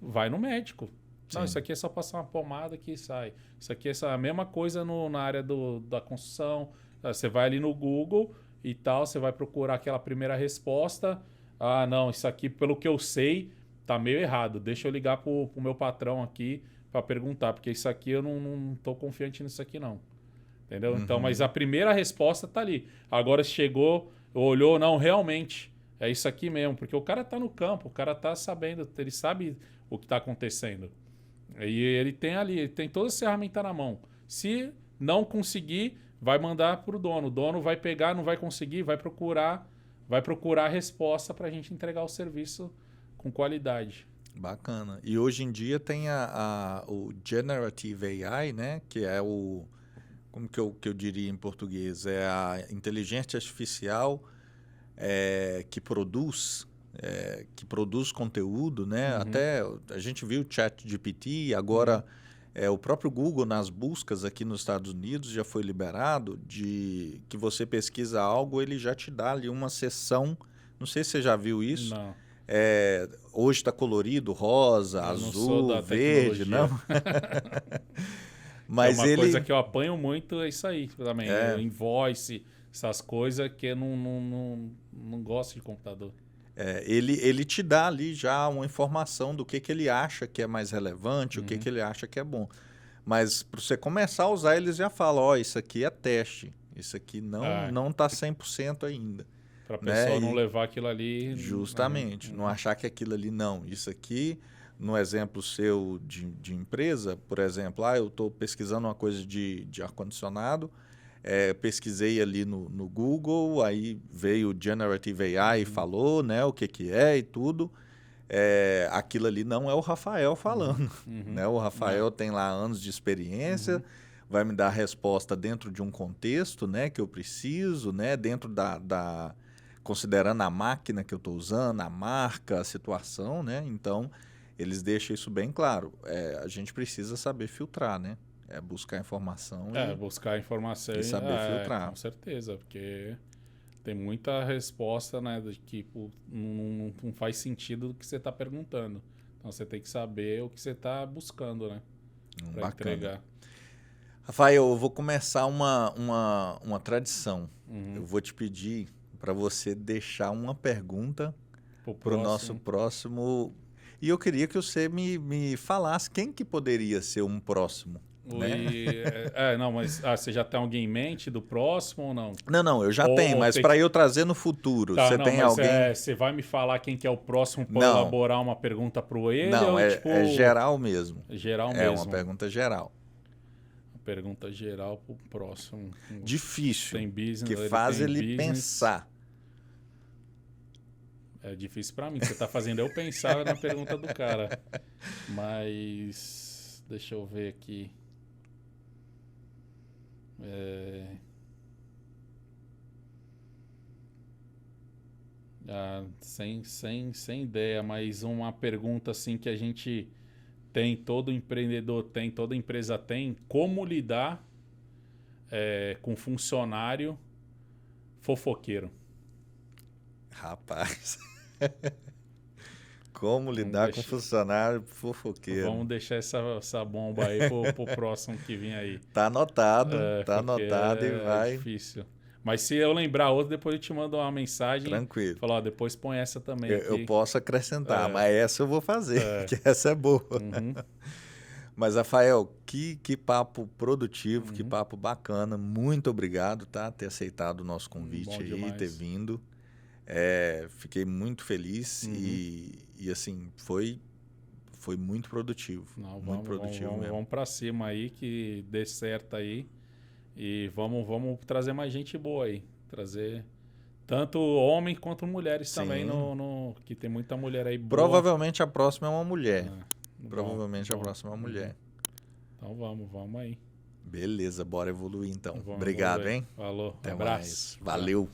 Vai no médico. Não, isso aqui é só passar uma pomada que sai. Isso aqui é a mesma coisa na área da construção. Você vai ali no Google e tal, você vai procurar aquela primeira resposta. Ah, não, isso aqui, pelo que eu sei, tá meio errado. Deixa eu ligar pro meu patrão aqui para perguntar, porque isso aqui eu não tô confiante nisso aqui, não. Entendeu? Então, mas a primeira resposta tá ali. Agora chegou, olhou, não, realmente, é isso aqui mesmo. Porque o cara tá no campo, o cara tá sabendo, ele sabe o que tá acontecendo. E ele tem ali, ele tem toda essa ferramenta na mão. Se não conseguir, vai mandar pro dono. O dono vai pegar, não vai conseguir, vai procurar a resposta pra gente entregar o serviço com qualidade. Bacana. E hoje em dia tem o Generative AI, né? Que é como que eu diria em português? É a inteligência artificial que produz conteúdo, né? Uhum. Até a gente viu o ChatGPT, agora o próprio Google nas buscas aqui nos Estados Unidos já foi liberado de que você pesquisa algo, ele já te dá ali uma seção. Não sei se você já viu isso. Não. Hoje está colorido, rosa, azul, verde, não? Mas uma coisa que eu apanho muito é isso aí também. Invoice, essas coisas que eu não gosto de computador. Ele te dá ali já uma informação do que ele acha que é mais relevante, o que ele acha que é bom. Mas para você começar a usar, eles já falam, isso aqui é teste, isso aqui não está 100% ainda. Para a pessoa não levar aquilo ali... Justamente, não achar que aquilo ali não. Isso aqui, no exemplo seu de empresa, por exemplo, eu estou pesquisando uma coisa de ar-condicionado, pesquisei ali no Google, aí veio o Generative AI e falou, né, o que é e tudo. Aquilo ali não é o Rafael falando. Né? O Rafael tem lá anos de experiência, vai me dar a resposta dentro de um contexto, né, que eu preciso, né, dentro considerando a máquina que eu estou usando, a marca, a situação, né? Então, eles deixam isso bem claro. A gente precisa saber filtrar, né? Buscar informação buscar informação e saber filtrar. Com certeza, porque tem muita resposta, né, que não faz sentido do que você está perguntando. Então, você tem que saber o que você está buscando, né? Para entregar. Rafael, eu vou começar uma tradição. Eu vou te pedir para você deixar uma pergunta para o nosso próximo. E eu queria que você me falasse quem que poderia ser um próximo. Né? Não, mas você já tem alguém em mente do próximo ou não? Não, eu já tenho, mas para eu trazer no futuro, você tem alguém... Você vai me falar quem que é o próximo para elaborar uma pergunta para ele? Não, é geral mesmo. Geral mesmo. É uma pergunta geral. Pergunta geral para o próximo. Difícil, tem business, que faz ele pensar. É difícil para mim, você está fazendo eu pensar na pergunta do cara. Mas deixa eu ver aqui. Sem ideia, mas uma pergunta assim que a gente tem, todo empreendedor tem, toda empresa tem, como lidar com funcionário fofoqueiro. Rapaz. Como lidar com funcionário fofoqueiro. Vamos deixar essa bomba aí pro próximo que vem aí. Tá anotado, e vai. É difícil. Mas se eu lembrar outro, depois eu te mando uma mensagem. Tranquilo. Falar, ó, depois põe essa também. Eu posso acrescentar, mas essa eu vou fazer, que essa é boa. Uhum. Mas, Rafael, que papo produtivo, que papo bacana. Muito obrigado, tá? Ter aceitado o nosso convite aí, demais. ter vindo. Fiquei muito feliz e assim, foi muito produtivo. Não, muito produtivo mesmo. Vamos para cima aí, que dê certo aí. E vamos trazer mais gente boa aí. Trazer tanto homem quanto mulheres também, que tem muita mulher aí boa. Provavelmente a próxima é uma mulher. A próxima é uma mulher. Então vamos aí. Beleza, bora evoluir então. Vamos Obrigado, evoluir. hein? Falou, Até abraço. mais. Valeu.